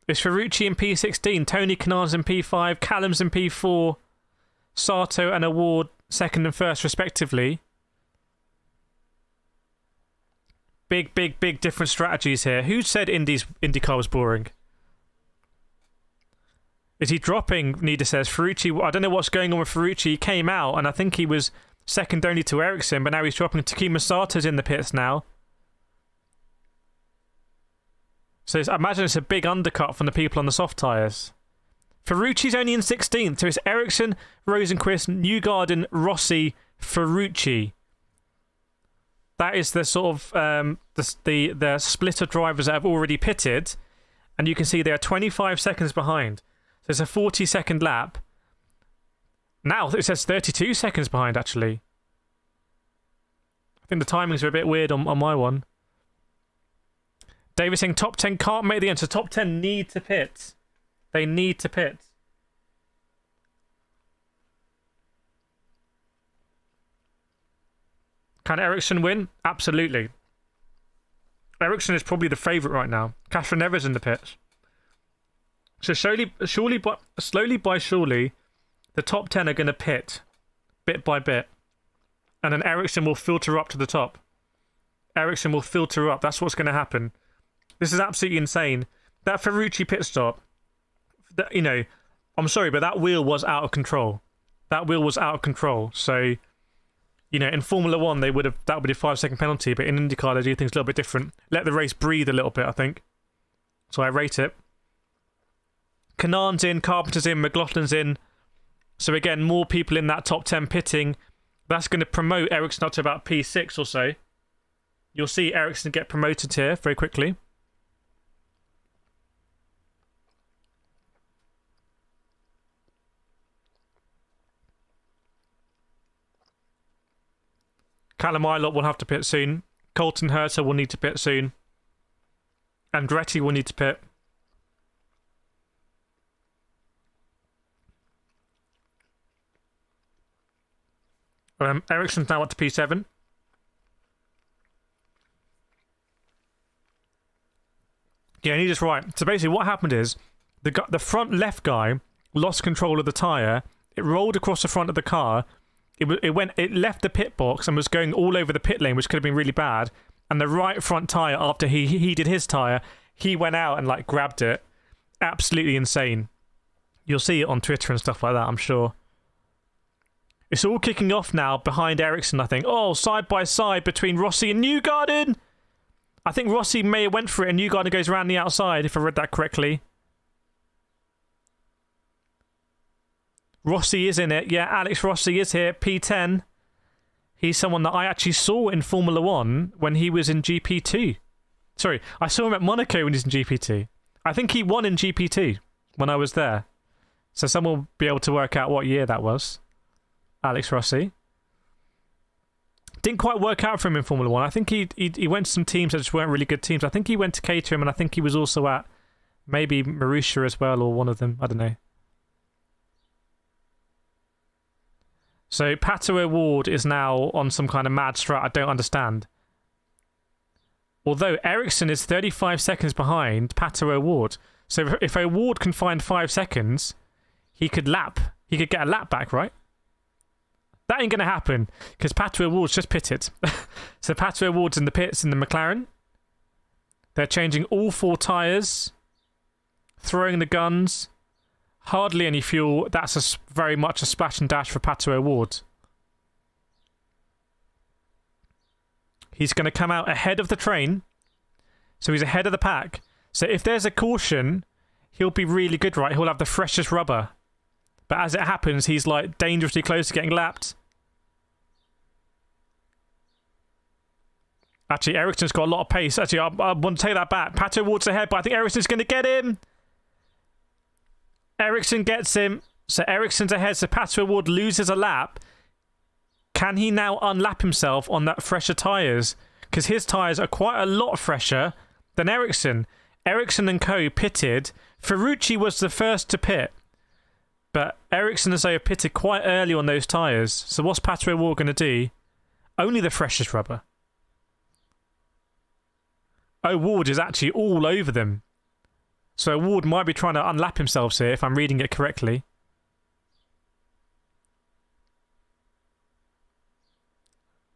Is Ferrucci in P16? Tony Kanar's in P5. Callum's in P4. Sato and O'Ward second and first, respectively. Big different strategies here. Who said IndyCar was boring? Is he dropping? Nida says. Ferrucci, I don't know what's going on with Ferrucci. He came out, and I think he was second only to Erickson, but now he's dropping. Takuma Sato's in the pits now. So I imagine it's a big undercut from the people on the soft tyres. Ferrucci's only in 16th, so it's Erickson, Rosenqvist, Newgarden, Rossi, Ferrucci. That is the sort of the split of drivers that have already pitted, and you can see they are 25 seconds behind. So it's a 40-second lap. Now it says 32 seconds behind, actually. I think the timings are a bit weird on my one. David saying top 10 can't make the end, so top 10 need to pit. They need to pit. Can Erickson win? Absolutely. Erickson is probably the favourite right now. Catherine Evers in the pits. So slowly by surely, the top 10 are going to pit, bit by bit. And then Erickson will filter up to the top. Erickson will filter up. That's what's going to happen. This is absolutely insane. That Ferrucci pit stop, you know, I'm sorry, but that wheel was out of control. That wheel was out of control. So, you know, in Formula 1, that would be a 5-second penalty, but in IndyCar, they do things a little bit different. Let the race breathe a little bit, I think. So I rate it. Kanan's in, Carpenter's in, McLaughlin's in. So again, more people in that top 10 pitting. That's going to promote Erickson up to about P6 or so. You'll see Erickson get promoted here very quickly. Callum Ilott will have to pit soon. Colton Herta will need to pit soon. Andretti will need to pit. Ericsson's now up to P7. Yeah, and he's just right. So basically what happened is the front left guy lost control of the tyre. It rolled across the front of the car. It left the pit box and was going all over the pit lane, which could have been really bad. And the right front tyre, after he did his tyre, he went out and like grabbed it. Absolutely insane. You'll see it on Twitter and stuff like that, I'm sure. It's all kicking off now behind Erickson, I think. Oh, side by side between Rossi and Newgarden. I think Rossi may have went for it and Newgarden goes around the outside, if I read that correctly. Rossi is in it. Yeah, Alex Rossi is here. P10. He's someone that I actually saw in Formula 1 when he was in GP2. Sorry, I saw him at Monaco when he was in GP2. I think he won in GP2 when I was there. So someone will be able to work out what year that was. Alex Rossi. Didn't quite work out for him in Formula 1. I think he went to some teams that just weren't really good teams. I think he went to Caterham, and I think he was also at maybe Marussia as well, or one of them. I don't know. So Pato O'Ward is now on some kind of mad strat I don't understand. Although Erickson is 35 seconds behind Pato O'Ward. So if O'Ward can find 5 seconds, he could get a lap back, right? That ain't going to happen, because Pato O'Ward's just pitted. So Pato O'Ward's in the pits in the McLaren. They're changing all 4 tyres, throwing the guns. Hardly any fuel. That's very much a splash and dash for Pato O'Ward. He's going to come out ahead of the train. So he's ahead of the pack. So if there's a caution, he'll be really good, right? He'll have the freshest rubber. But as it happens, he's like dangerously close to getting lapped. Actually, Ericsson's got a lot of pace. Actually, I want to take that back. Pato O'Ward's ahead, but I think Ericsson's going to get him. Erickson gets him. So Ericsson's ahead, so Pato O'Ward loses a lap. Can he now unlap himself on that fresher tyres? Because his tyres are quite a lot fresher Then Erickson. Erickson and co pitted. Ferrucci was the first to pit. But Erickson and so pitted quite early on those tyres. So what's Pato O'Ward going to do? Only the freshest rubber. O'Ward is actually all over them. So O'Ward might be trying to unlap himself here, if I'm reading it correctly.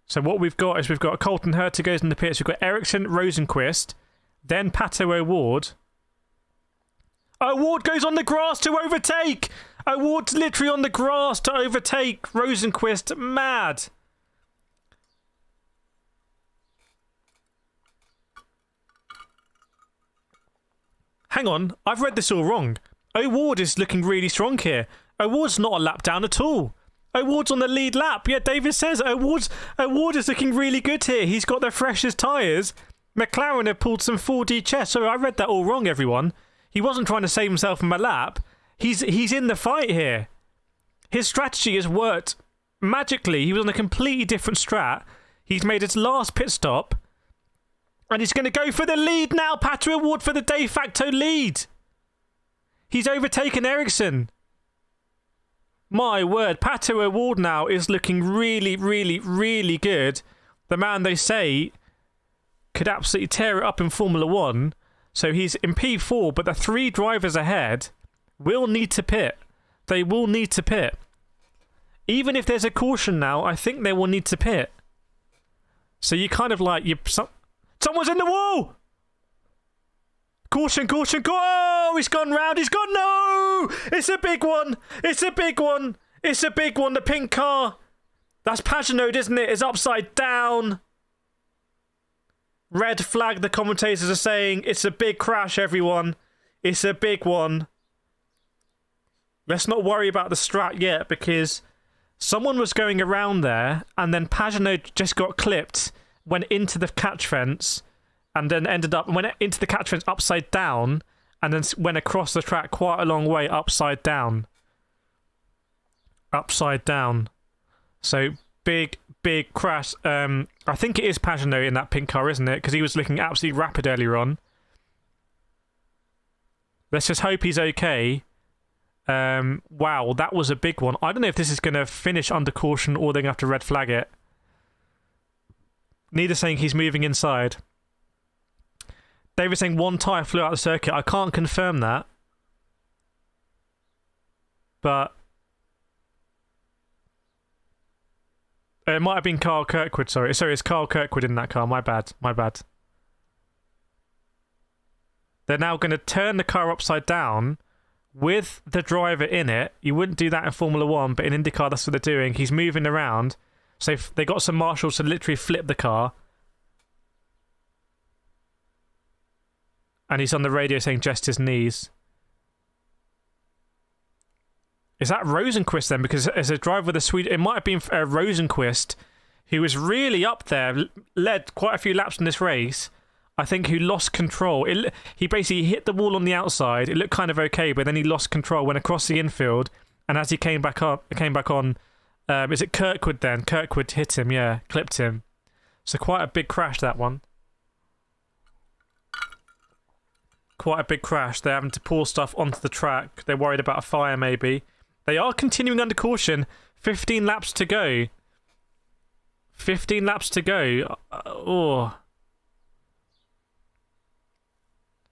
So what we've got is we've got Colton Herta goes in the pits. We've got Erickson, Rosenqvist, then Pato O'Ward. O'Ward goes on the grass to overtake! O'Ward's literally on the grass to overtake Rosenqvist. Mad! Hang on, I've read this all wrong. O'Ward is looking really strong here. O'Ward's not a lap down at all. O'Ward's on the lead lap. Yeah, David says O'Ward is looking really good here. He's got the freshest tyres. McLaren have pulled some 4D chess. Sorry, I read that all wrong, everyone. He wasn't trying to save himself from a lap. He's in the fight here. His strategy has worked magically. He was on a completely different strat. He's made his last pit stop. And he's going to go for the lead now. Pato O'Ward for the de facto lead. He's overtaken Erickson. My word, Pato O'Ward now is looking really, really, really good. The man they say could absolutely tear it up in Formula 1. So he's in P4, but the 3 drivers ahead will need to pit. They will need to pit. Even if there's a caution now, I think they will need to pit. So you kind of like... Someone's in the wall! Caution, caution, oh, he's gone round, he's gone, no! It's a big one, it's a big one, it's a big one, the pink car. That's Paginode, isn't it? It's upside down. Red flag, the commentators are saying, it's a big crash, everyone. It's a big one. Let's not worry about the strat yet, because someone was going around there, and then Paginode just got clipped, went into the catch fence, and then went into the catch fence upside down, and then went across the track quite a long way upside down. Upside down. So, big crash. I think it is Paginot in that pink car, isn't it? Because he was looking absolutely rapid earlier on. Let's just hope he's okay. Wow, that was a big one. I don't know if this is going to finish under caution or they're going to have to red flag it. Neither saying he's moving inside. David's saying one tyre flew out of the circuit. I can't confirm that. But it might have been Carl Kirkwood, sorry. Sorry, it's Carl Kirkwood in that car. My bad. My bad. They're now going to turn the car upside down with the driver in it. You wouldn't do that in Formula 1, but in IndyCar, that's what they're doing. He's moving around. So they got some marshals to literally flip the car. And he's on the radio saying just his knees. Is that Rosenqvist then? Because as a driver with a Swede, it might have been Rosenqvist, who was really up there, led quite a few laps in this race. I think who lost control. He basically hit the wall on the outside. It looked kind of okay, but then he lost control, went across the infield, and as he came back on, is it Kirkwood then? Kirkwood hit him, yeah, clipped him. So quite a big crash, that one. Quite a big crash. They're having to pour stuff onto the track. They're worried about a fire, maybe. They are continuing under caution. 15 laps to go. 15 laps to go.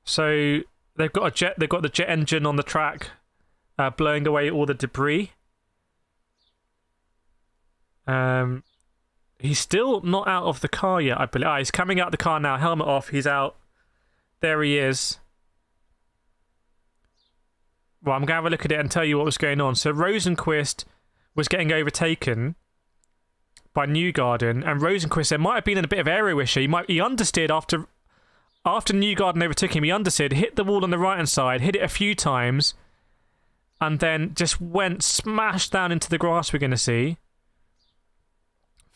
So they've got a jet. They've got the jet engine on the track, blowing away all the debris. He's still not out of the car yet, I believe. He's coming out of the car now. Helmet off. He's out. There he is. Well, I'm going to have a look at it and tell you what was going on. So Rosenqvist was getting overtaken by Newgarden, and Rosenqvist, there might have been a bit of aero issue. He understeered after Newgarden overtook him. He understeered, hit the wall on the right-hand side, hit it a few times, and then just went smashed down into the grass we're going to see.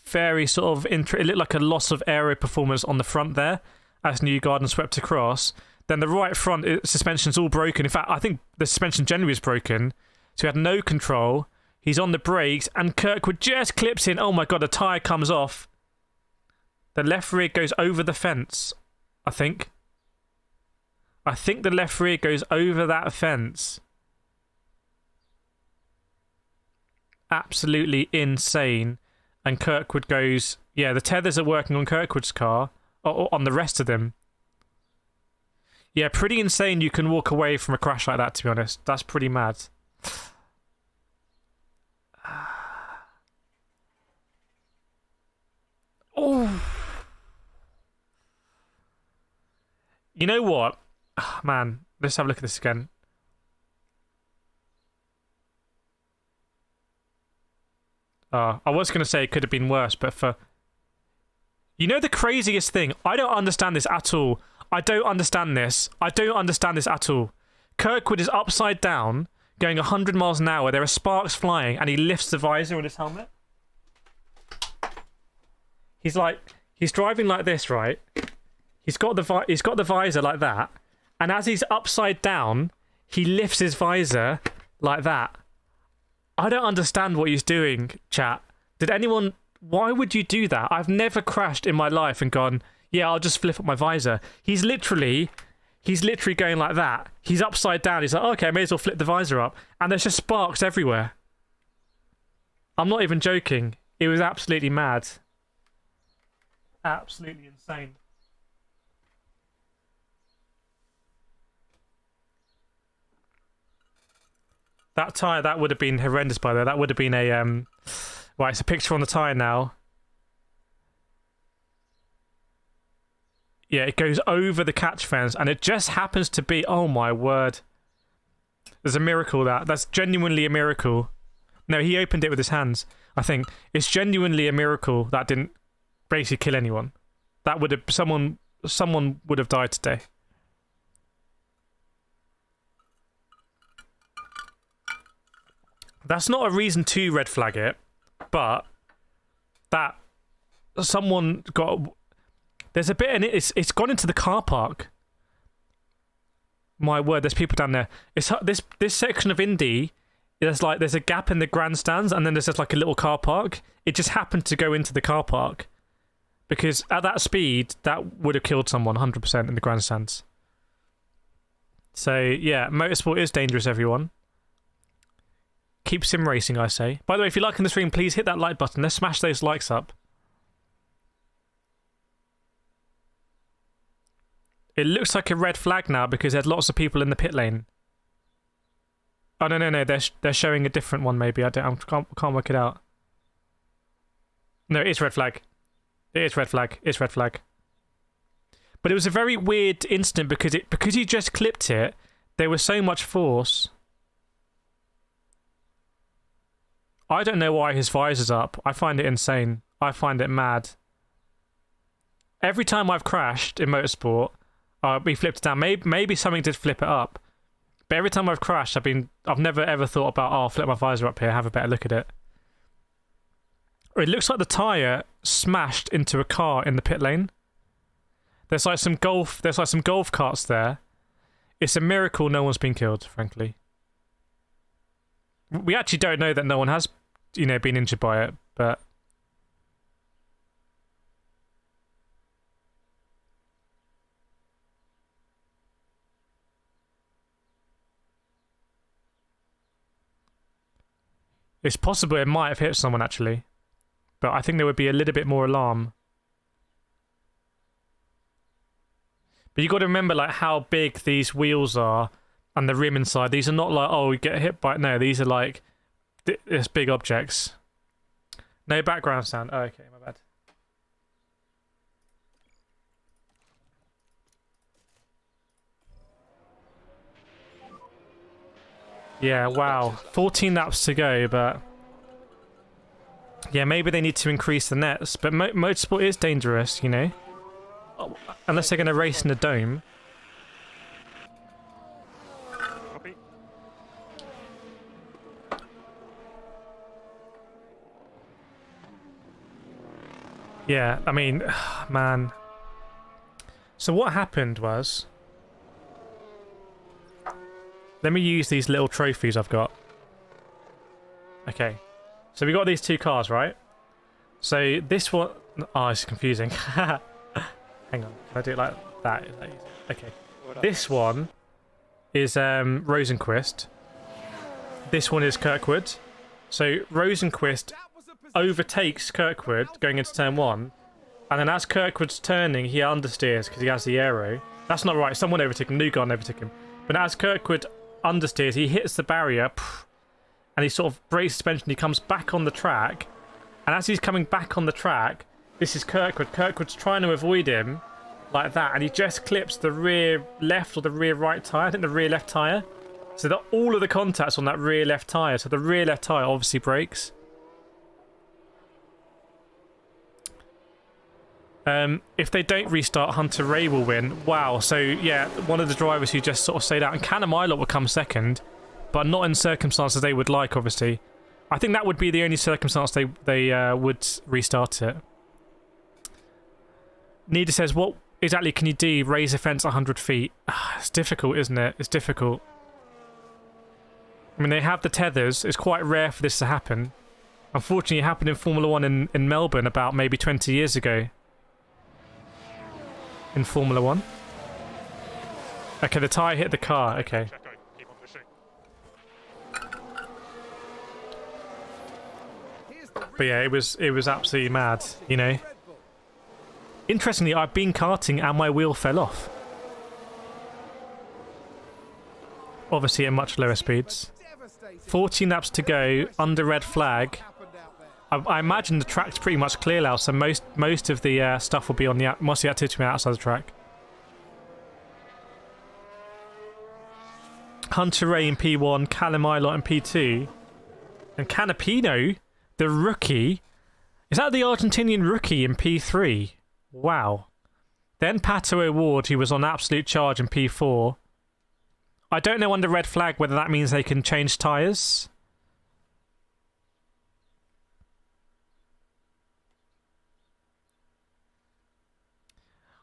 Very sort of... it looked like a loss of aero performance on the front there as Newgarden swept across. Then the right front suspension's all broken. In fact, I think the suspension generally is broken. So he had no control. He's on the brakes, and Kirkwood just clips in. Oh my god, the tyre comes off. The left rear goes over the fence, I think. I think the left rear goes over that fence. Absolutely insane. And Kirkwood goes... Yeah, the tethers are working on Kirkwood's car. Or on the rest of them. Yeah, pretty insane you can walk away from a crash like that, to be honest. That's pretty mad. Oh. You know what? Oh, man, let's have a look at this again. I was going to say it could have been worse, but for... You know the craziest thing? I don't understand this at all. I don't understand this. I don't understand this at all. Kirkwood is upside down, going 100 miles an hour. There are sparks flying, and he lifts the visor on his helmet. He's like... He's driving like this, right? He's got the visor like that, and as he's upside down, he lifts his visor like that. I don't understand what he's doing, chat. Did anyone... Why would you do that? I've never crashed in my life and gone, yeah, I'll just flip up my visor. He's literally going like that. He's upside down. He's like, okay, I may as well flip the visor up. And there's just sparks everywhere. I'm not even joking. It was absolutely mad. Absolutely insane. That tyre, that would have been horrendous, by the way. That would have been a... Right, it's a picture on the tyre now. Yeah, it goes over the catch fence, and it just happens to be... Oh, my word. There's a miracle, that. That's genuinely a miracle. No, he opened it with his hands, I think. It's genuinely a miracle that didn't basically kill anyone. That would have... Someone would have died today. That's not a reason to red flag it, but that someone got... There's a bit in it, it's gone into the car park. My word, there's people down there. It's this section of Indy, there's a gap in the grandstands, and then there's just like a little car park. It just happened to go into the car park. Because at that speed, that would have killed someone 100% in the grandstands. So, yeah, motorsport is dangerous, everyone. Keep sim racing, I say. By the way, if you're liking the stream, please hit that like button. Let's smash those likes up. It looks like a red flag now because there's lots of people in the pit lane. Oh, no. They're showing a different one, maybe. I can't work it out. No, it is red flag. It is red flag. It's red flag. But it was a very weird incident because he just clipped it. There was so much force. I don't know why his visor's up. I find it insane. I find it mad. Every time I've crashed in motorsport, we flipped it down. Maybe something did flip it up. But every time I've crashed, I've never ever thought about, I'll flip my visor up here, have a better look at it. It looks like the tyre smashed into a car in the pit lane. There's like some golf carts there. It's a miracle no one's been killed, frankly. We actually don't know that no one has, been injured by it, but... It's possible it might have hit someone, actually. But I think there would be a little bit more alarm. But you got to remember, like, how big these wheels are and the rim inside. These are not like, oh, we get hit by... No, these are like... It's big objects. No background sound. Oh, okay, my bad. Yeah, wow. 14 laps to go, but... Yeah, maybe they need to increase the nets, but motorsport is dangerous, Unless they're going to race in a dome.
Copy.
Yeah, I mean, man. So what happened was... Let me use these little trophies I've got. Okay. So we got these two cars, right? So this one... Oh, it's confusing. Hang on. Can I do it like that? Is that easy? Okay. This one is Rosenqvist. This one is Kirkwood. So Rosenqvist overtakes Kirkwood going into turn 1, and then as Kirkwood's turning, he understeers because he has the aero. That's not right. Someone overtook him. Newgarden overtook him. But as Kirkwood understeers, he hits the barrier, and he sort of breaks suspension. He comes back on the track, and as he's coming back on the track, this is Kirkwood. Kirkwood's trying to avoid him like that, and he just clips the rear left or the rear right tyre. I think the rear left tyre. So that all of the contacts on that rear left tyre. So the rear left tyre obviously breaks. If they don't restart, Hunter Ray will win. Wow. So yeah, one of the drivers who just sort of stayed out, and Canamilot will come second, but not in circumstances they would like, obviously. I think that would be the only circumstance they would restart it. Nida says, what exactly can you do? Raise the fence 100 feet. It's difficult, isn't it? It's difficult. I mean, they have the tethers. It's quite rare for this to happen. Unfortunately, it happened in Formula 1 in Melbourne about maybe 20 years ago. In Formula 1. Okay, the tyre hit the car. Okay. But yeah, it was absolutely mad, you know. Interestingly, I've been karting and my wheel fell off. Obviously at much lower speeds. 14 laps to go, under red flag. I imagine the track's pretty much clear now, so most of the stuff will be on the most of the activity will be outside the track. Hunter Ray in P1, Callum Ilott in P2, and Canapino, the rookie, is that the Argentinian rookie in P3? Wow. Then Pato O'Ward, who was on absolute charge in P4. I don't know under red flag whether that means they can change tyres.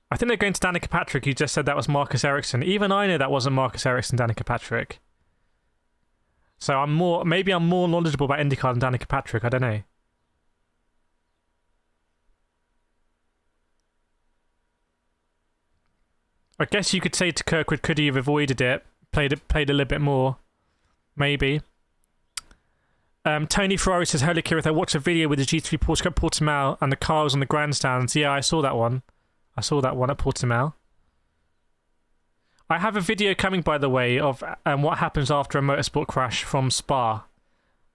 I think they're going to Danica Patrick, who just said that was Marcus Erickson. Even I know that wasn't Marcus Erickson, Danica Patrick. So maybe I'm more knowledgeable about IndyCar than Danica Patrick, I don't know. I guess you could say to Kirkwood, could he have avoided it? Played a little bit more. Maybe. Tony Ferrari says, hello Kireth, I watched a video with the G3 Porsche Portimao and the car was on the grandstands. Yeah, I saw that one. I saw that one at Portimao. I have a video coming, by the way, of what happens after a motorsport crash from Spa.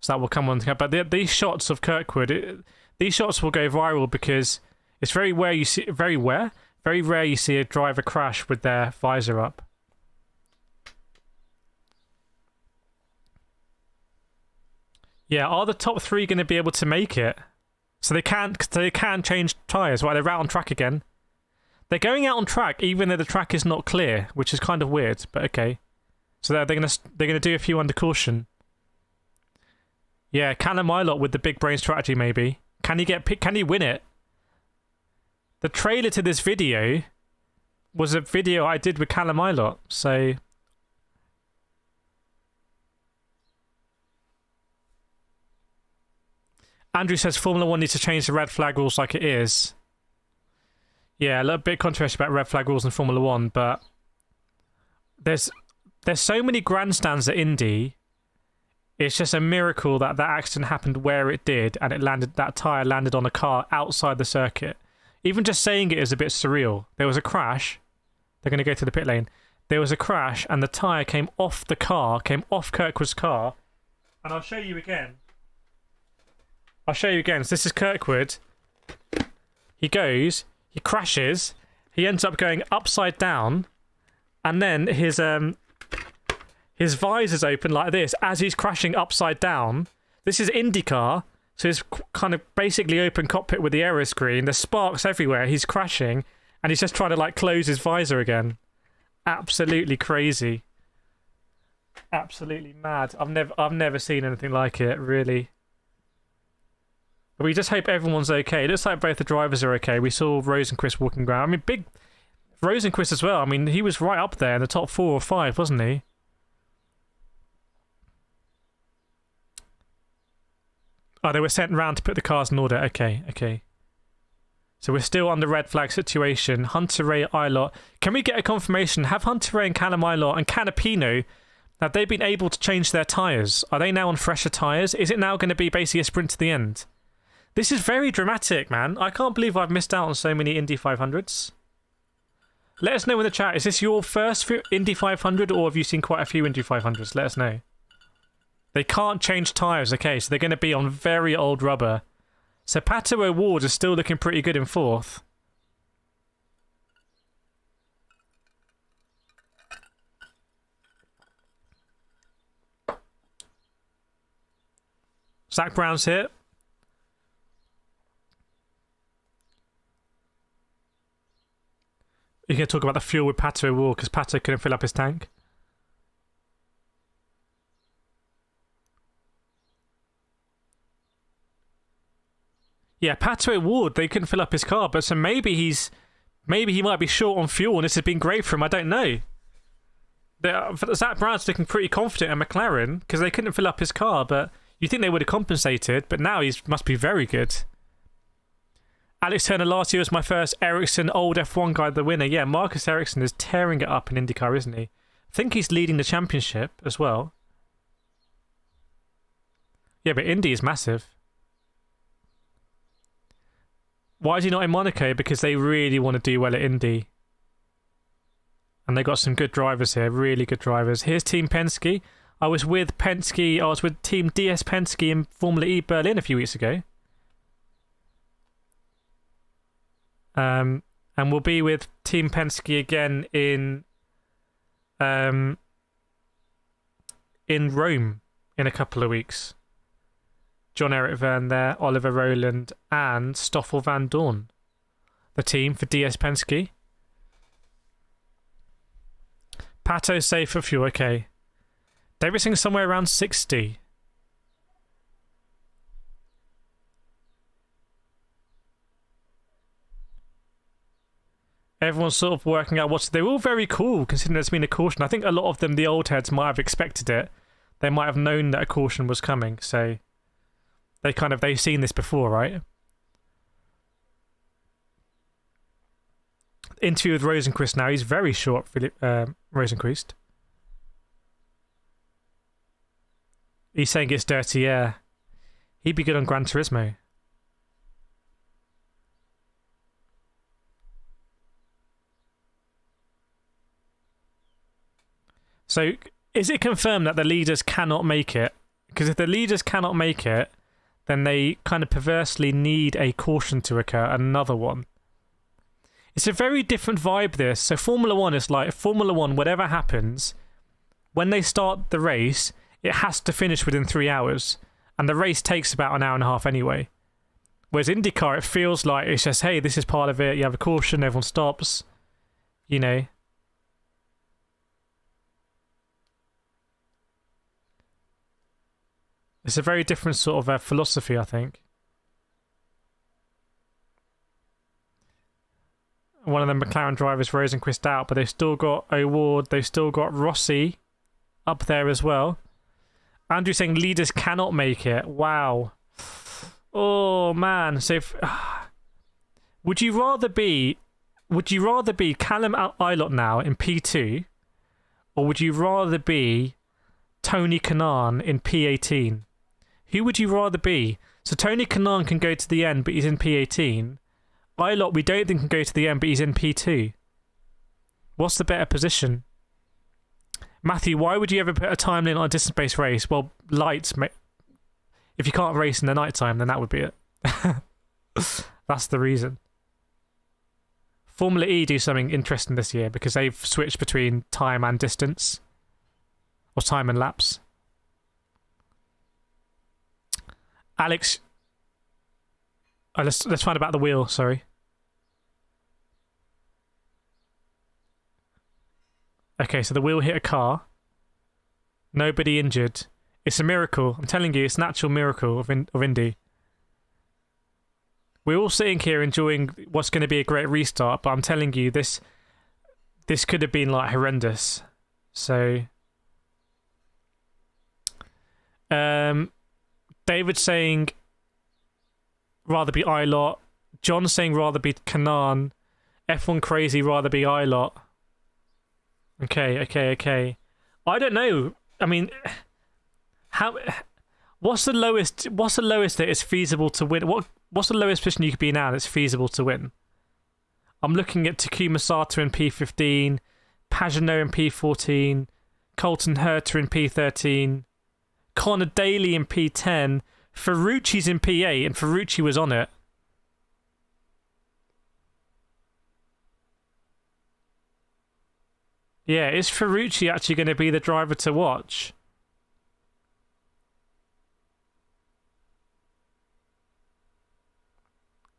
So that will come on. But these shots of Kirkwood, these shots will go viral because it's very rare you see a driver crash with their visor up. Yeah, are the top 3 going to be able to make it? So they can change tyres. Right, they're out on track again. They're going out on track even though the track is not clear, which is kind of weird, but okay. So they're gonna do a few under caution. Yeah, Callum Ilott with the big brain strategy maybe. Can he win it? The trailer to this video was a video I did with Callum Ilott, so Andrew says Formula 1 needs to change the red flag rules like it is. Yeah, a little bit controversial about red flag rules in Formula 1, but there's so many grandstands at Indy. It's just a miracle that that accident happened where it did, and that tyre landed on a car outside the circuit. Even just saying it is a bit surreal. There was a crash. They're going to go to the pit lane. There was a crash, and the tyre came off the car, came off Kirkwood's car. And I'll show you again. So this is Kirkwood. He goes, he crashes, he ends up going upside down, and then his visor's open like this as he's crashing upside down. This is IndyCar, so it's kind of basically open cockpit with the aero screen. There's sparks everywhere. He's crashing, and he's just trying to like close his visor again. Absolutely crazy. Absolutely mad. I've never seen anything like it, really. But we just hope everyone's okay. It looks like both the drivers are okay. We saw Rosenqvist walking around. I mean, big Rosenqvist as well. I mean, he was right up there in the top 4 or 5, wasn't he? Oh, they were sent round to put the cars in order. Okay. So we're still on the red flag situation. Hunter Ray, Ilott. Can we get a confirmation? Have Hunter Ray and Callum Ilott and Canapino, have they been able to change their tyres? Are they now on fresher tyres? Is it now going to be basically a sprint to the end? This is very dramatic, man. I can't believe I've missed out on so many Indy 500s. Let us know in the chat. Is this your first Indy 500 or have you seen quite a few Indy 500s? Let us know. They can't change tyres. Okay, so they're going to be on very old rubber. So Pato O'Ward is still looking pretty good in 4th. Zach Brown's here. You're going to talk about the fuel with Pato O'Ward because Pato couldn't fill up his tank. Yeah, Pato O'Ward, they couldn't fill up his car, but so maybe he might be short on fuel and this has been great for him. I don't know. Zach Brown's looking pretty confident at McLaren because they couldn't fill up his car, but you think they would have compensated, but now he must be very good. Alex Turner, last year was my first Erickson old F1 guy, the winner. Yeah, Marcus Erickson is tearing it up in IndyCar, isn't he? I think he's leading the championship as well. Yeah, but Indy is massive. Why is he not in Monaco? Because they really want to do well at Indy. And they got some good drivers here, really good drivers. Here's Team Penske. I was with Team DS Penske in Formula E Berlin a few weeks ago. And we'll be with Team Penske again in Rome in a couple of weeks. John-Eric Verne there, Oliver Rowland, and Stoffel Van Dorn. The team for DS Penske. Pato safe for fuel, okay. Davidson's somewhere around 60. Everyone's sort of working out what's... They're all very cool, considering there's been a caution. I think a lot of them, the old heads, might have expected it. They might have known that a caution was coming, so... They've seen this before, right? Interview with Rosenqvist now. He's very short, Rosenqvist. He's saying it's dirty air. He'd be good on Gran Turismo. So, is it confirmed that the leaders cannot make it? Because if the leaders cannot make it, then they kind of perversely need a caution to occur, another one. It's a very different vibe, this. So Formula 1 is like, Formula 1, whatever happens, when they start the race, it has to finish within 3 hours. And the race takes about an hour and a half anyway. Whereas IndyCar, it feels like it's just, hey, this is part of it, you have a caution, everyone stops, you know. It's a very different sort of philosophy, I think. One of the McLaren drivers, Rosenqvist, out, but they've still got O'Ward, they've still got Rossi up there as well. Andrew saying leaders cannot make it. Wow. Oh, man. So would you rather be Callum Ilott now in P2, or would you rather be Tony Kanaan in P18? Who would you rather be? So Tony Kanaan can go to the end, but he's in P18. Ilott, we don't think can go to the end, but he's in P2. What's the better position? Matthew, why would you ever put a time limit on a distance-based race? Well, lights. If you can't race in the night time, then that would be it. That's the reason. Formula E do something interesting this year because they've switched between time and distance, or time and laps. Alex, let's find about the wheel. Sorry. Okay, so the wheel hit a car. Nobody injured. It's a miracle. I'm telling you, it's an actual miracle of Indy. We're all sitting here enjoying what's going to be a great restart, but I'm telling you, this could have been like horrendous. So, David saying rather be Ilott. John saying rather be Kanan. F1 Crazy rather be Ilot. Okay. I don't know. I mean, how? What's the lowest? What's the lowest that is feasible to win? What's the lowest position you could be now that's feasible to win? I'm looking at Takuma Sato in P15, Pagenaud in P14, Colton Herter in P13, Connor Daly in P10, Ferrucci's in P8, and Ferrucci was on it. Yeah, is Ferrucci actually going to be the driver to watch?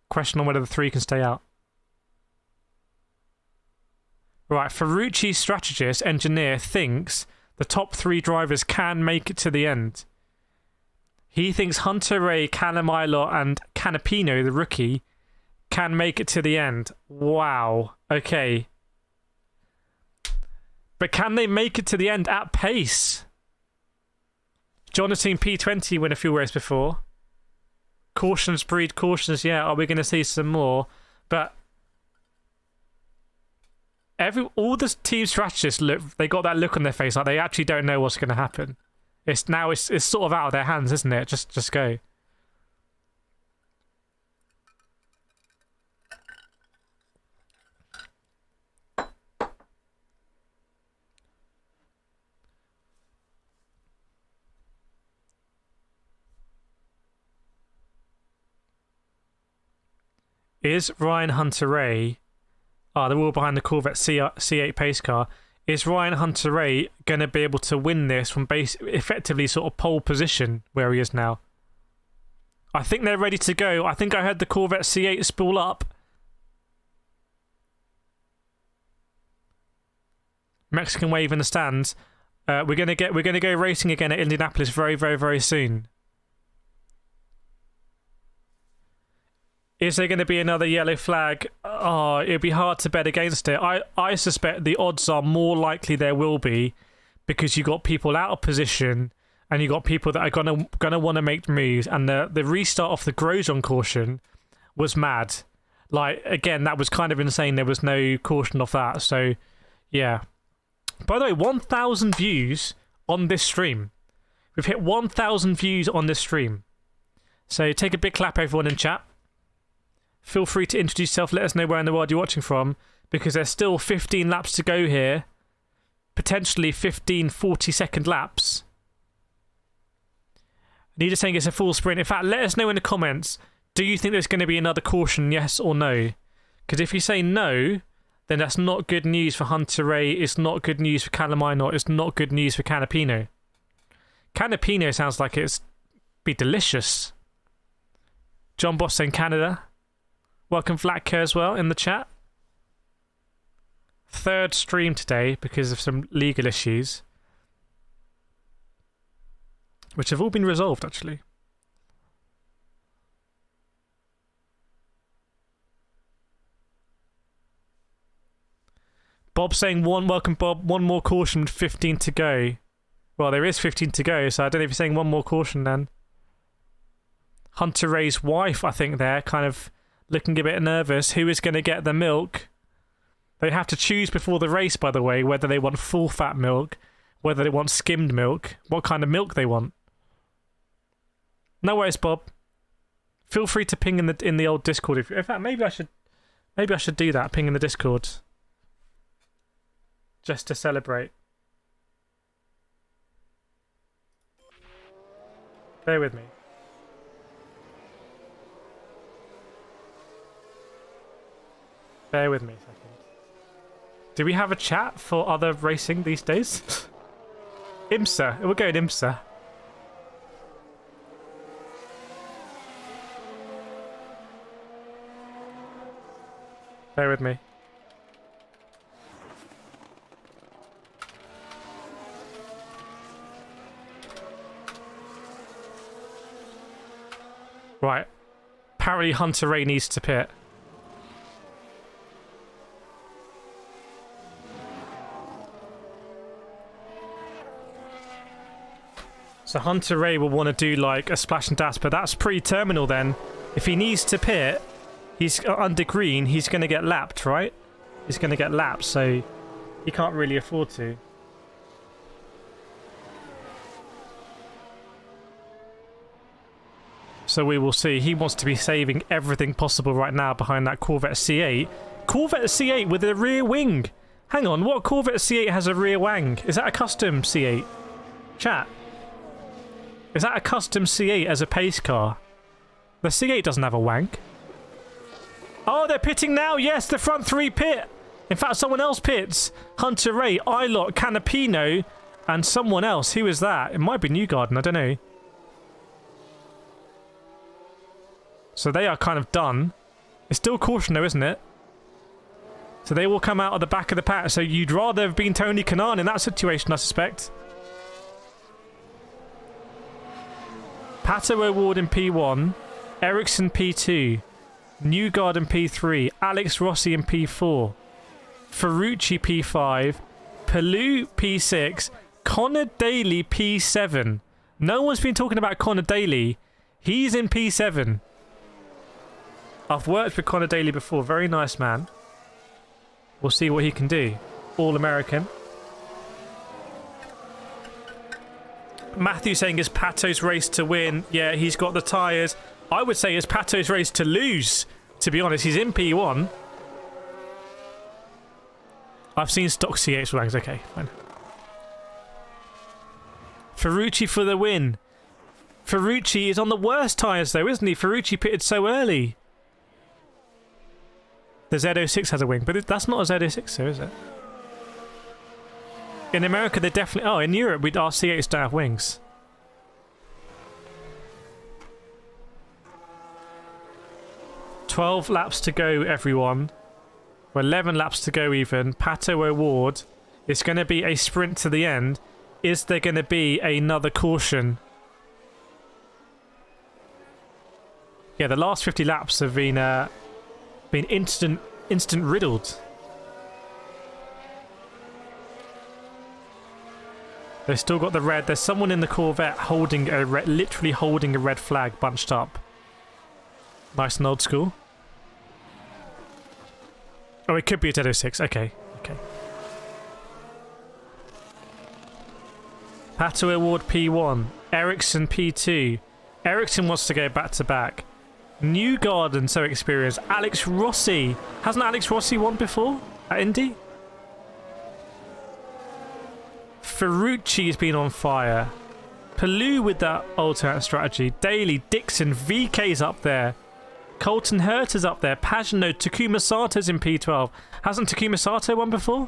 Question on whether the three can stay out. Right, Ferrucci's strategist, engineer, thinks the top three drivers can make it to the end. He thinks Hunter Ray, Callum Ilott, and Canapino, the rookie, can make it to the end. Wow. Okay. But can they make it to the end at pace? Jonathan P20 win a few races before. Cautions breed cautions, yeah. Are we going to see some more? But all the team strategists they got that look on their face like they actually don't know what's going to happen. It's sort of out of their hands, isn't it? Just go. Is Ryan Hunter-Reay... they're all behind the Corvette C8 pace car. Is Ryan Hunter-Reay going to be able to win this from effectively sort of pole position where he is now? I think they're ready to go. I think I heard the Corvette C8 spool up. Mexican wave in the stands. We're gonna go racing again at Indianapolis very, very, very soon. Is there going to be another yellow flag? Oh, it'd be hard to bet against it. I suspect the odds are more likely there will be, because you got people out of position and you got people that are gonna want to make moves. And the restart off the Grosjean caution was mad. Like, again, that was kind of insane. There was no caution off that. So, yeah. By the way, 1,000 views on this stream. We've hit 1,000 views on this stream. So take a big clap, everyone in chat. Feel free to introduce yourself. Let us know where in the world you're watching from, because there's still 15 laps to go here. Potentially 15 40-second laps. Nita saying it's a full sprint. In fact, let us know in the comments, do you think there's going to be another caution, yes or no? Because if you say no, then that's not good news for Hunter-Reay. It's not good news for Callum Ilott. It's not good news for Canapino. Canapino sounds like it's be delicious. John Boss saying Canada. Welcome Flatker as well in the chat. Third stream today because of some legal issues, which have all been resolved actually. Bob saying welcome Bob, one more caution, 15 to go. Well, there is 15 to go, so I don't know if you're saying one more caution then. Hunter-Reay's wife, I think they're kind of looking a bit nervous. Who is going to get the milk? They have to choose before the race, by the way, whether they want full fat milk, whether they want skimmed milk, what kind of milk they want. No worries, Bob. Feel free to ping in the old Discord. In fact, maybe I should do that. Ping in the Discord, just to celebrate. Bear with me. Bear with me a second. Do we have a chat for other racing these days? IMSA. We'll go in IMSA. Bear with me. Right. Apparently Hunter-Reay needs to pit. So Hunter-Reay will want to do like a splash and dash, but that's pretty terminal then. If he needs to pit, he's under green, he's going to get lapped, right? He's going to get lapped, so he can't really afford to. So we will see. He wants to be saving everything possible right now behind that Corvette C8. Corvette C8 with a rear wing. Hang on, what Corvette C8 has a rear wang? Is that a custom C8? Chat. Is that a custom C8 as a pace car? The C8 doesn't have a wang. Oh, they're pitting now. Yes, the front three pit. In fact, someone else pits. Hunter Ray, Ilott, Canapino, and someone else. Who is that? It might be Newgarden. I don't know. So they are kind of done. It's still caution though, isn't it? So they will come out of the back of the pack. So you'd rather have been Tony Kanaan in that situation, I suspect. Pato O'Ward in P1. Erickson P2. Newgarden P3. Alex Rossi in P4. Ferrucci P5. Pelou P6. Connor Daly P7. No one's been talking about Connor Daly. He's in P7. I've worked with Connor Daly before. Very nice man. We'll see what he can do. All-American. Matthew saying it's Pato's race to win. Yeah, he's got the tyres. I would say it's Pato's race to lose. To be honest, he's in P1. I've seen stock C8 ranks. Okay, fine. Ferrucci for the win. Ferrucci is on the worst tyres though, isn't he? Ferrucci pitted so early. The Z06 has a wing, but that's not a Z06, though, is it? In America, they definitely... Oh, in Europe, our C8s don't have wings. $12 laps to go, everyone. Well, 11 laps to go, even. Pato O'Ward. It's going to be a sprint to the end. Is there going to be another caution? Yeah, the last 50 laps have been instant riddled. They've still got the red. There's someone in the Corvette holding a literally holding a red flag bunched up. Nice and old school. Oh, it could be a Z06. Okay, okay. Pato O'Ward P1. Erickson P2. Erickson wants to go back to back. Newgarden, so experienced. Alex Rossi. Hasn't Alex Rossi won before at Indy? Ferrucci's been on fire. Pelou with that alternate strategy. Daly, Dixon, VK's up there. Colton Herta's up there. Pagano, Takuma Sato's in P12. Hasn't Takuma Sato won before?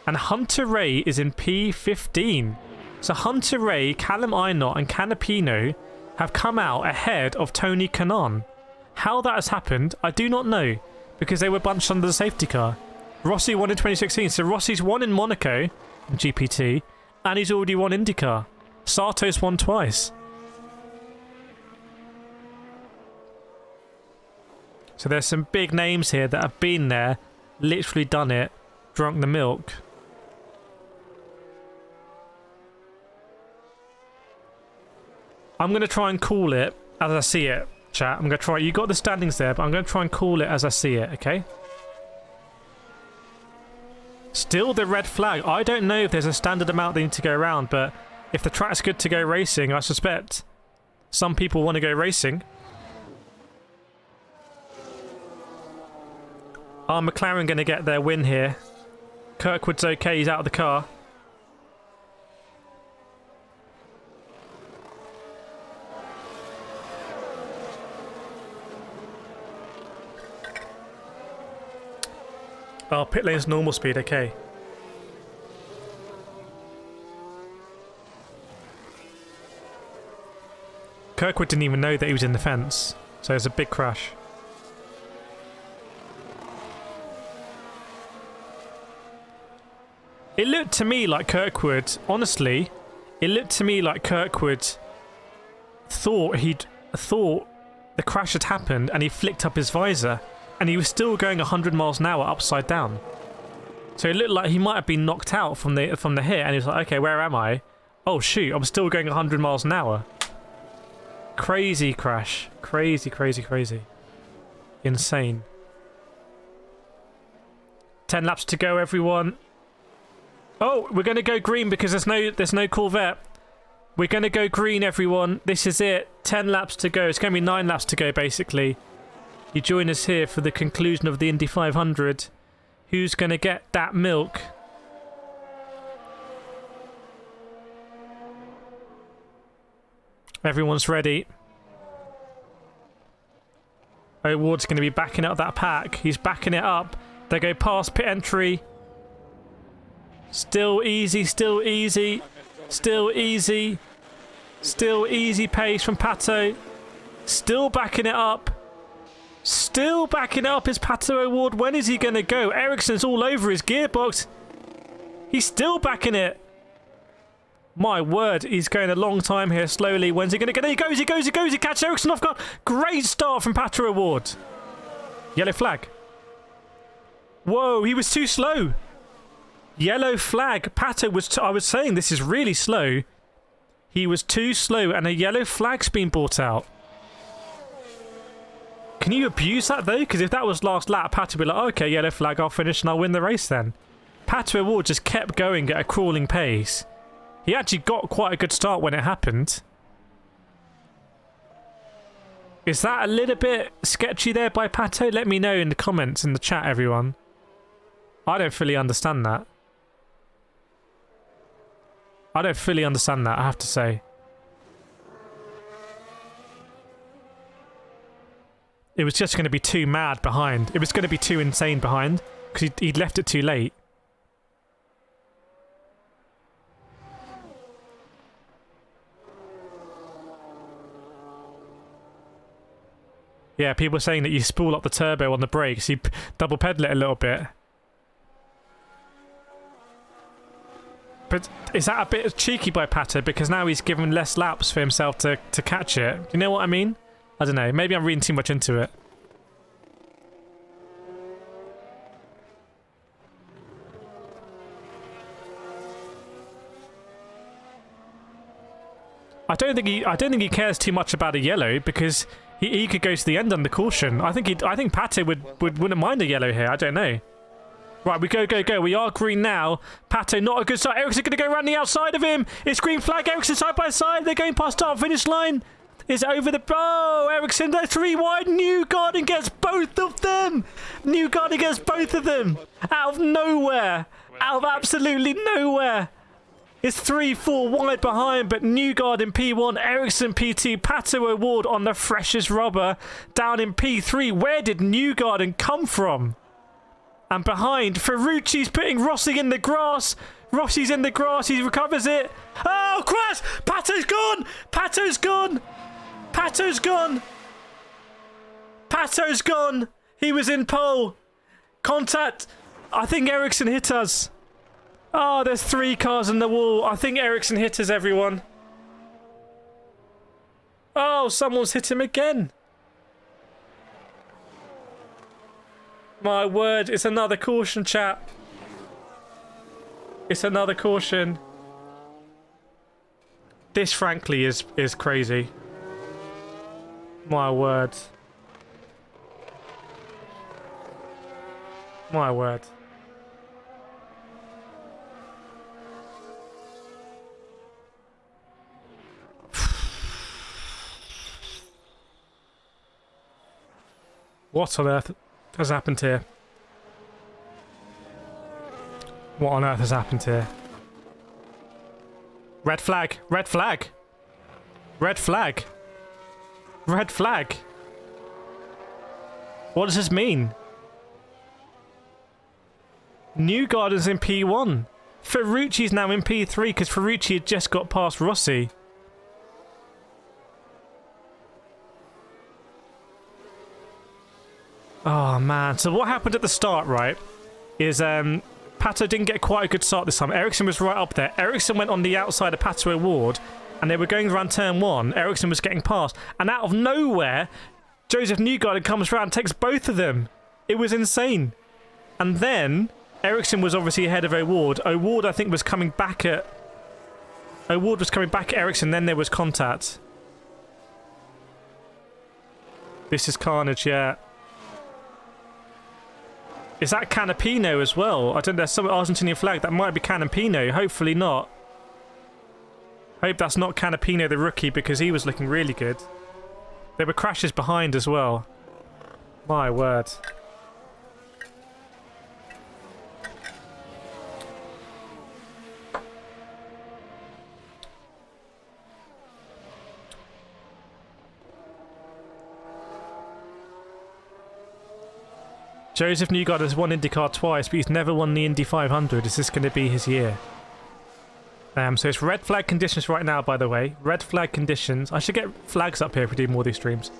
And Hunter Ray is in P15. So Hunter Ray, Callum Inott, and Canapino have come out ahead of Tony Kanaan. How that has happened, I do not know, because they were bunched under the safety car. Rossi won in 2016, so Rossi's won in Monaco, in GPT, and he's already won IndyCar. Sato's won twice. So there's some big names here that have been there, literally done it, drunk the milk. I'm going to try and call it as I see it, chat. I'm going to try... You got the standings there, but I'm going to try and call it as I see it, okay? Still the red flag. I don't know if there's a standard amount they need to go around, but if the track's good to go racing, I suspect some people want to go racing. Are McLaren going to get their win here? Kirkwood's okay, he's out of the car. Oh, pit lane's normal speed, okay. Kirkwood didn't even know that he was in the fence, so it's a big crash. It looked to me like Kirkwood, honestly, it looked to me like Kirkwood thought the crash had happened and he flicked up his visor. And he was still going 100 miles an hour upside down. So it looked like he might have been knocked out from the hit, and he was like, okay, where am I? Oh shoot, I'm still going 100 miles an hour. Crazy crash. Crazy, crazy, crazy. Insane. 10 laps to go, everyone. Oh, we're going to go green because there's no Corvette. We're going to go green, everyone. This is it. 10 laps to go. It's going to be 9 laps to go, basically. You join us here for the conclusion of the Indy 500. Who's going to get that milk? Everyone's ready. O'Ward's going to be backing up that pack. He's backing it up. They go past pit entry. Still easy, still easy. Still easy. Still easy pace from Pato. Still backing it up. Still backing it up is Pato O'Ward. When is he going to go? Erickson's all over his gearbox. He's still backing it. My word, he's going a long time here, slowly. When's he going to get? There he goes, he goes, he goes. He catches Erickson off guard. Great start from Pato O'Ward. Yellow flag. Whoa, he was too slow. Yellow flag. Pato was... I was saying this is really slow. He was too slow and a yellow flag's been brought out. Can you abuse that though? Because if that was last lap, Pato would be like, okay, yellow flag, I'll finish and I'll win the race then. Pato O'Ward just kept going at a crawling pace. He actually got quite a good start when it happened. Is that a little bit sketchy there by Pato? Let me know in the comments in the chat, everyone. I don't fully understand that. I don't fully understand that, I have to say. It was just going to be too mad behind. It was going to be too insane behind because he'd left it too late. Yeah, people are saying that you spool up the turbo on the brakes. You double pedal it a little bit. But is that a bit cheeky by Pato? Because now he's given less laps for himself to catch it. Do you know what I mean? I don't know. Maybe I'm reading too much into it. I don't think he cares too much about a yellow because he could go to the end under caution. I think Pato wouldn't mind a yellow here. I don't know. Right, we go. We are green now. Pato, not a good start. Erickson going to go around the outside of him. It's green flag. Erickson side by side. They're going past start finish line. Is it over the... Oh, Erickson, they're 3 wide. Newgarden gets both of them. Newgarden gets both of them. Out of nowhere. Out of absolutely nowhere. It's 3-4 wide behind, but Newgarden P1, Erickson P2, Pato O'Ward on the freshest rubber down in P3. Where did Newgarden come from? And behind, Ferrucci's putting Rossi in the grass. Rossi's in the grass. He recovers it. Oh, crash! Pato's gone! Pato's gone! Pato's gone! Pato's gone! He was in pole. Contact. I think Erickson hit us. Oh, there's 3 cars in the wall. I think Erickson hit us, everyone. Oh, someone's hit him again. My word, it's another caution, chat. It's another caution. This, frankly, is crazy. My word. My word. What on earth has happened here? What on earth has happened here? Red flag! Red flag! Red flag! Red flag! What does this mean? Newgarden's in P1. Ferrucci's now in P3 because Ferrucci had just got past Rossi. Oh man, so what happened at the start, right, is Pato didn't get quite a good start this time. Erickson was right up there. Erickson went on the outside of Pato O'Ward and they were going around turn 1. Erickson was getting past and out of nowhere, Joseph Newgarden comes around and takes both of them. It was insane. And then Erickson was obviously ahead of O'Ward. O'Ward, I think, was coming back at... O'Ward was coming back at Erickson, then there was contact. This is Carnage, yeah. Is that Canapino as well? I don't know, there's some Argentinian flag. That might be Canapino. Hopefully not. Hope that's not Canapino the rookie, because he was looking really good. There were crashes behind as well. My word. Joseph Newgarden has won IndyCar twice, but he's never won the Indy 500. Is this going to be his year? So it's red flag conditions right now, by the way. Red flag conditions. I should get flags up here if we do more of these streams.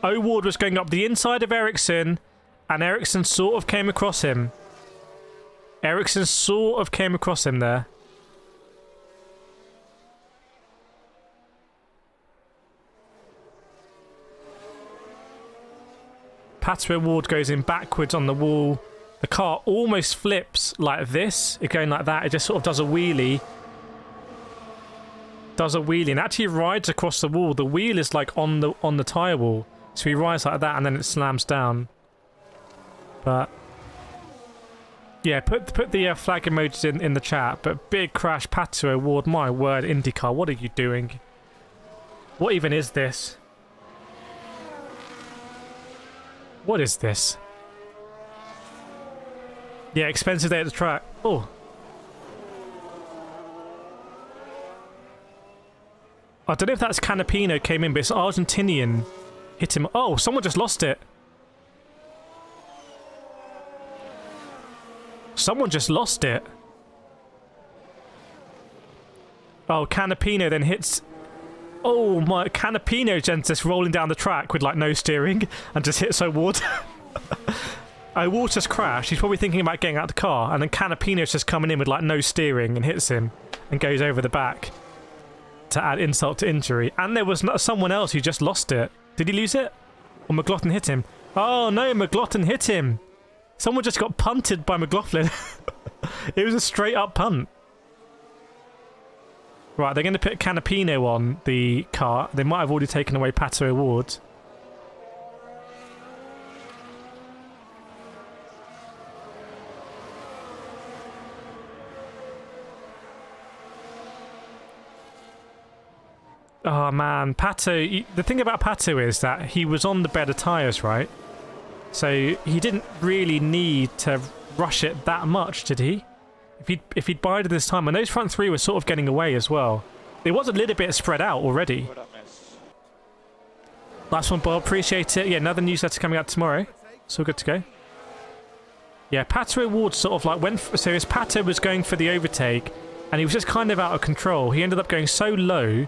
O'Ward was going up the inside of Erickson, and Erickson sort of came across him. Erickson sort of came across him there. Pato O'Ward goes in backwards on the wall. The car almost flips like this. It going like that. It just sort of does a wheelie. Does a wheelie and actually rides across the wall. The wheel is like on the tyre wall. So he rides like that and then it slams down. But yeah, put the flag emojis in the chat. But big crash, Pato O'Ward. My word, IndyCar, what are you doing? What even is this? What is this? Yeah, expensive day at the track. Oh. I don't know if that's Canapino came in, but it's Argentinian hit him. Oh, someone just lost it. Someone just lost it. Oh, Canapino then hits... Oh, my Canapino just rolling down the track with, like, no steering and just hits O'Ward. O'Ward just crashed. He's probably thinking about getting out of the car, and then Canapino's just coming in with, like, no steering and hits him and goes over the back to add insult to injury. And there was someone else who just lost it. Did he lose it? Or McLaughlin hit him? Oh, no, McLaughlin hit him. Someone just got punted by McLaughlin. It was a straight-up punt. Right, they're going to put Canapino on the car. They might have already taken away Pato O'Ward. Oh man, Pato... The thing about Pato is that he was on the better tyres, right? So he didn't really need to rush it that much, did he? If he'd bided this time, and those front three were sort of getting away as well. It was a little bit spread out already. Last one, Bob. Appreciate it. Yeah, another newsletter coming out tomorrow. So good to go. Yeah, Pato O'Ward sort of like went... So his Pato was going for the overtake, and he was just kind of out of control. He ended up going so low,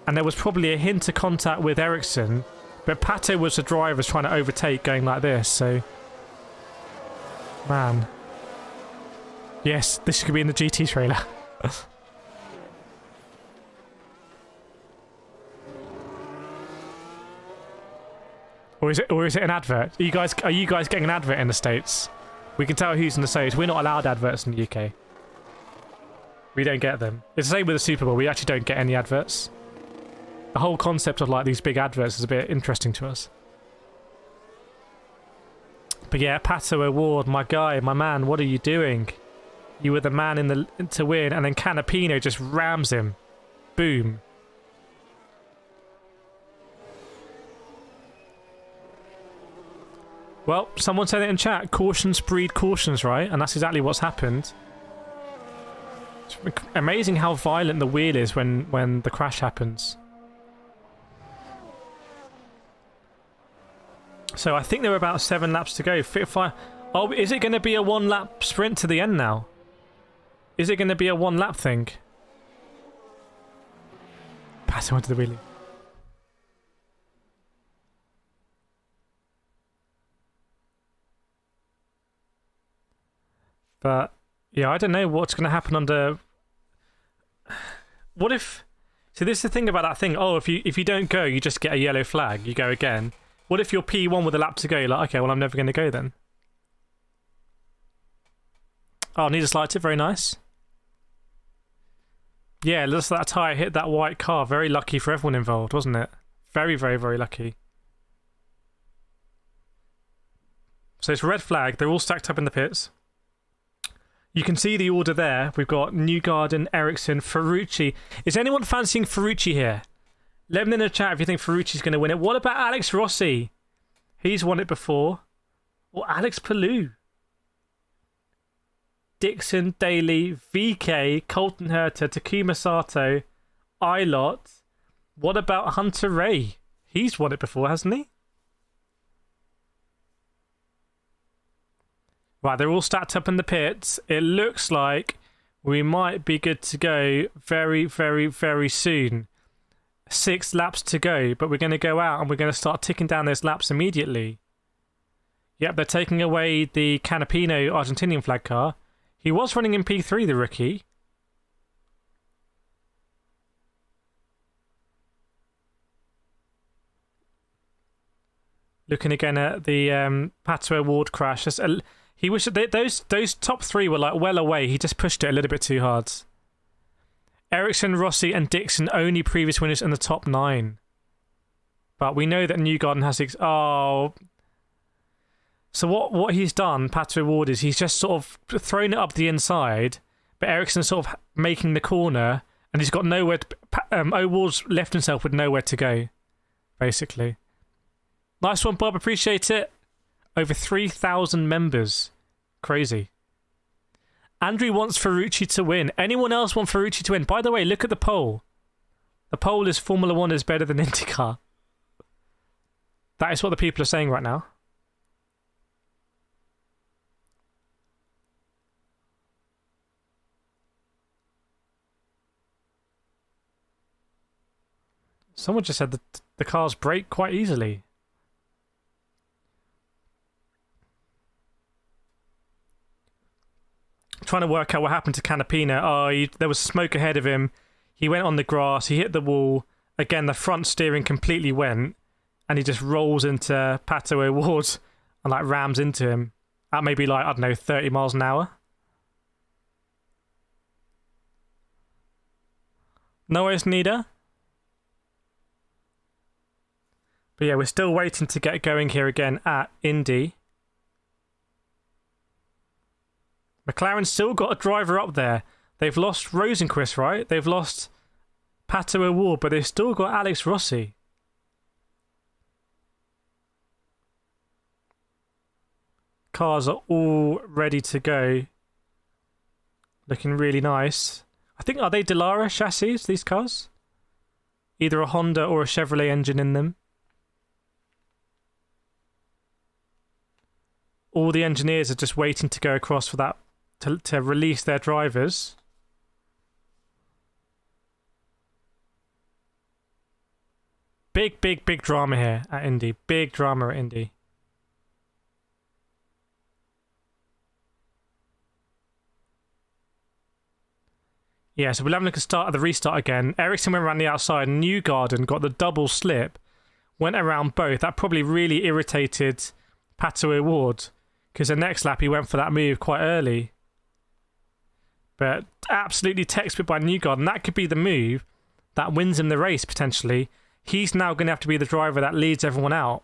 and there was probably a hint of contact with Erickson, but Pato was the driver trying to overtake going like this, so... Man... Yes, this could be in the GT trailer. Or is it an advert? Are you guys getting an advert in the States? We can tell who's in the States. We're not allowed adverts in the UK. We don't get them. It's the same with the Super Bowl. We actually don't get any adverts. The whole concept of like these big adverts is a bit interesting to us. But yeah, Pato O'Ward, my guy, my man, what are you doing? You were the man to win, and then Canapino just rams him. Boom. Well, someone said it in chat. Cautions breed cautions, right? And that's exactly what's happened. It's amazing how violent the wheel is when the crash happens. So I think there were about 7 laps to go. Oh, is it going to be a 1-lap sprint to the end now? Is it going to be a 1-lap thing? Pass on to the wheelie. But yeah, I don't know what's going to happen under. What if? So this is the thing about that thing. Oh, if you don't go, you just get a yellow flag. You go again. What if you're P1 with a lap to go? You're like, okay, well, I'm never going to go then. Oh, need a slide tip. Very nice. Yeah, looks like that tyre hit that white car. Very lucky for everyone involved, wasn't it? Very, very, very lucky. So it's red flag. They're all stacked up in the pits. You can see the order there. We've got Newgarden, Erickson, Ferrucci. Is anyone fancying Ferrucci here? Let me know in the chat if you think Ferrucci's going to win it. What about Alex Rossi? He's won it before. Or Alex Palou. Dixon, Daly, VK, Colton Herta, Takuma Sato, Ilott. What about Hunter Ray? He's won it before, hasn't he? Right, they're all stacked up in the pits. It looks like we might be good to go very, very, very soon. 6 laps to go, but we're going to go out and we're going to start ticking down those laps immediately. Yep, they're taking away the Canapino Argentinian flag car. He was running in P3, the rookie. Looking again at the Pato O'Ward crash. He was those top 3 were like well away. He just pushed it a little bit too hard. Erickson, Rossi, and Dixon only previous winners in the top 9. But we know that Newgarden has oh. So what he's done, Pato O'Ward, is he's just sort of thrown it up the inside, but Erickson's sort of making the corner, and he's got nowhere. O'Ward's left himself with nowhere to go, basically. Nice one, Bob. Appreciate it. Over 3,000 members. Crazy. Andrew wants Ferrucci to win. Anyone else want Ferrucci to win? By the way, look at the poll. The poll is Formula 1 is better than IndyCar. That is what the people are saying right now. Someone just said that the cars brake quite easily. Trying to work out what happened to Canapino. Oh, there was smoke ahead of him. He went on the grass. He hit the wall. Again, the front steering completely went. And he just rolls into Pato O'Ward and like rams into him. At maybe like, I don't know, 30 miles an hour. No worries, Nida. But yeah, we're still waiting to get going here again at Indy. McLaren's still got a driver up there. They've lost Rosenqvist, right? They've lost Pato O'Ward, but they've still got Alex Rossi. Cars are all ready to go. Looking really nice. I think, are they Delara chassis, these cars? Either a Honda or a Chevrolet engine in them. All the engineers are just waiting to go across for that, to release their drivers. Big, big, big drama here at Indy. Big drama at Indy. Yeah, so we'll have a look at the restart again. Erickson went around the outside. Newgarden got the double slip. Went around both. That probably really irritated Pato O'Ward, because the next lap he went for that move quite early. But absolutely textbook by Newgarden. That could be the move that wins him the race, potentially. He's now going to have to be the driver that leads everyone out.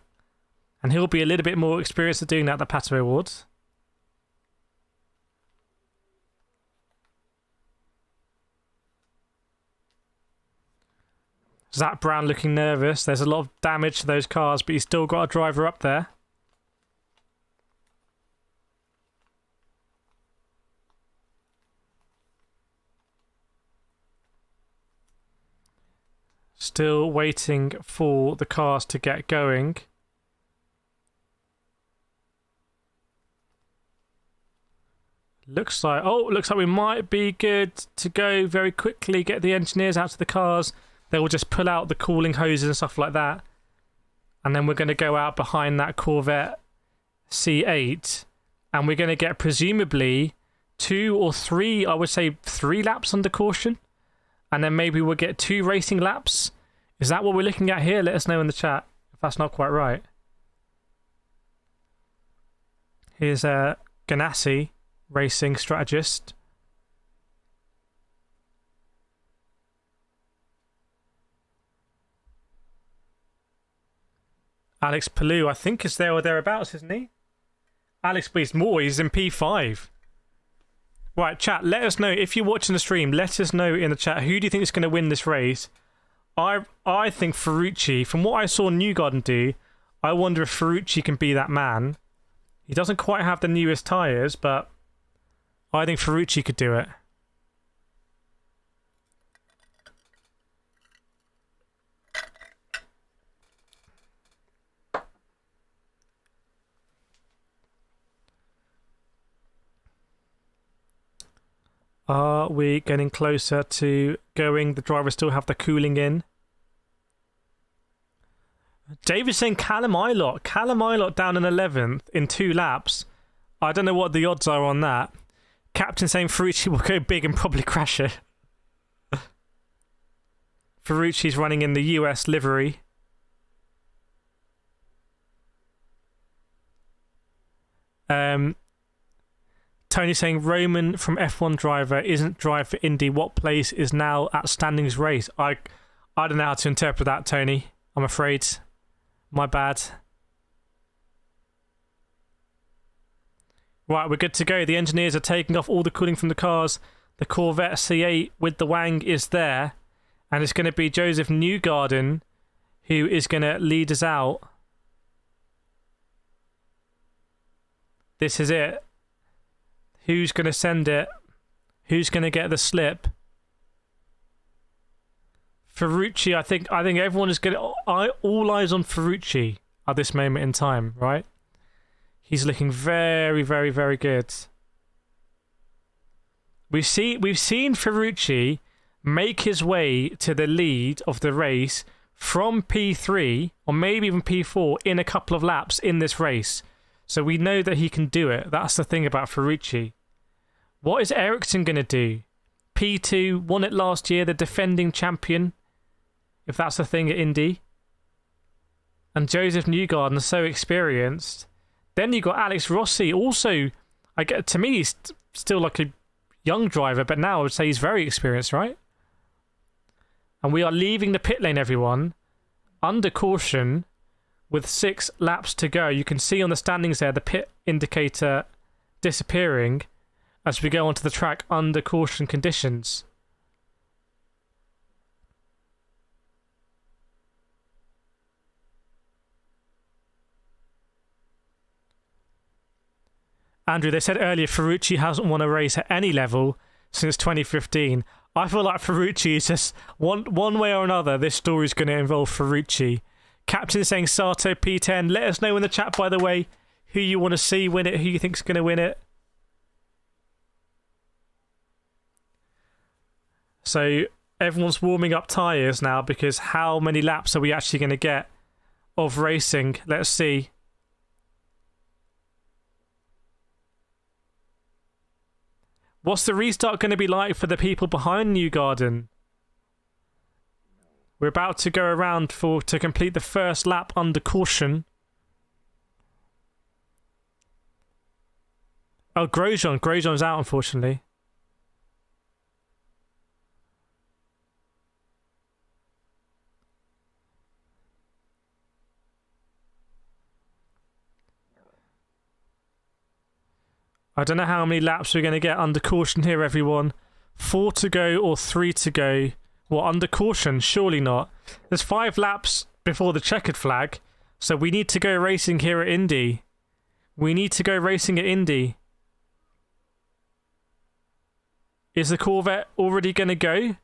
And he'll be a little bit more experienced at doing that than Pato O'Ward. Zach Brown looking nervous. There's a lot of damage to those cars, but he's still got a driver up there. Still waiting for the cars to get going. Looks like we might be good to go very quickly. Get the engineers out to the cars. They will just pull out the cooling hoses and stuff like that. And then we're going to go out behind that Corvette C8. And we're going to get presumably 2 or 3, I would say 3 laps under caution. And then maybe we'll get 2 racing laps. Is that what we're looking at here? Let us know in the chat if that's not quite right. Here's Ganassi, racing strategist. Alex Palou, I think, is there or thereabouts, isn't he? Alex Beast more. He's in P5. Right, chat, let us know. If you're watching the stream, let us know in the chat. Who do you think is going to win this race? I think Ferrucci. From what I saw Newgarden do, I wonder if Ferrucci can be that man. He doesn't quite have the newest tyres, but I think Ferrucci could do it. Are we getting closer to going? The drivers still have the cooling in. David's saying Callum Ilott. Callum Ilott down in 11th in 2 laps. I don't know what the odds are on that. Captain saying Ferrucci will go big and probably crash it. Ferrucci's running in the US livery. Tony saying Roman from F1 driver isn't drive for Indy. What place is now at standings race? I don't know how to interpret that, Tony. I'm afraid. My bad. Right, we're good to go. The engineers are taking off all the cooling from the cars. The Corvette C8 with the Wang is there. And it's going to be Joseph Newgarden who is going to lead us out. This is it. Who's going to send it? Who's going to get the slip? Ferrucci, I think everyone is going to... all eyes on Ferrucci at this moment in time, right? He's looking very, very, very good. We've seen Ferrucci make his way to the lead of the race from P3, or maybe even P4, in a couple of laps in this race. So we know that he can do it. That's the thing about Ferrucci. What is Erickson going to do? P2, won it last year, the defending champion, if that's the thing at Indy. And Joseph Newgarden is so experienced. Then you got Alex Rossi, also, to me, he's still like a young driver, but now I would say he's very experienced, right? And we are leaving the pit lane, everyone, under caution, with 6 laps to go. You can see on the standings there the pit indicator disappearing as we go onto the track under caution conditions. Andrew, they said earlier Ferrucci hasn't won a race at any level since 2015. I feel like Ferrucci is just one way or another. This story is going to involve Ferrucci. Captain saying Sato P10. Let us know in the chat, by the way, who you want to see win it, who you think's going to win it. So everyone's warming up tyres now because how many laps are we actually going to get of racing? Let's see. What's the restart going to be like for the people behind Newgarden? We're about to go around to complete the first lap under caution. Oh, Grosjean's out, unfortunately. I don't know how many laps we're going to get under caution here, everyone. 4 to go or 3 to go. Well, under caution? Surely not. There's 5 laps before the checkered flag, so we need to go racing here at Indy. We need to go racing at Indy. Is the Corvette already going to go?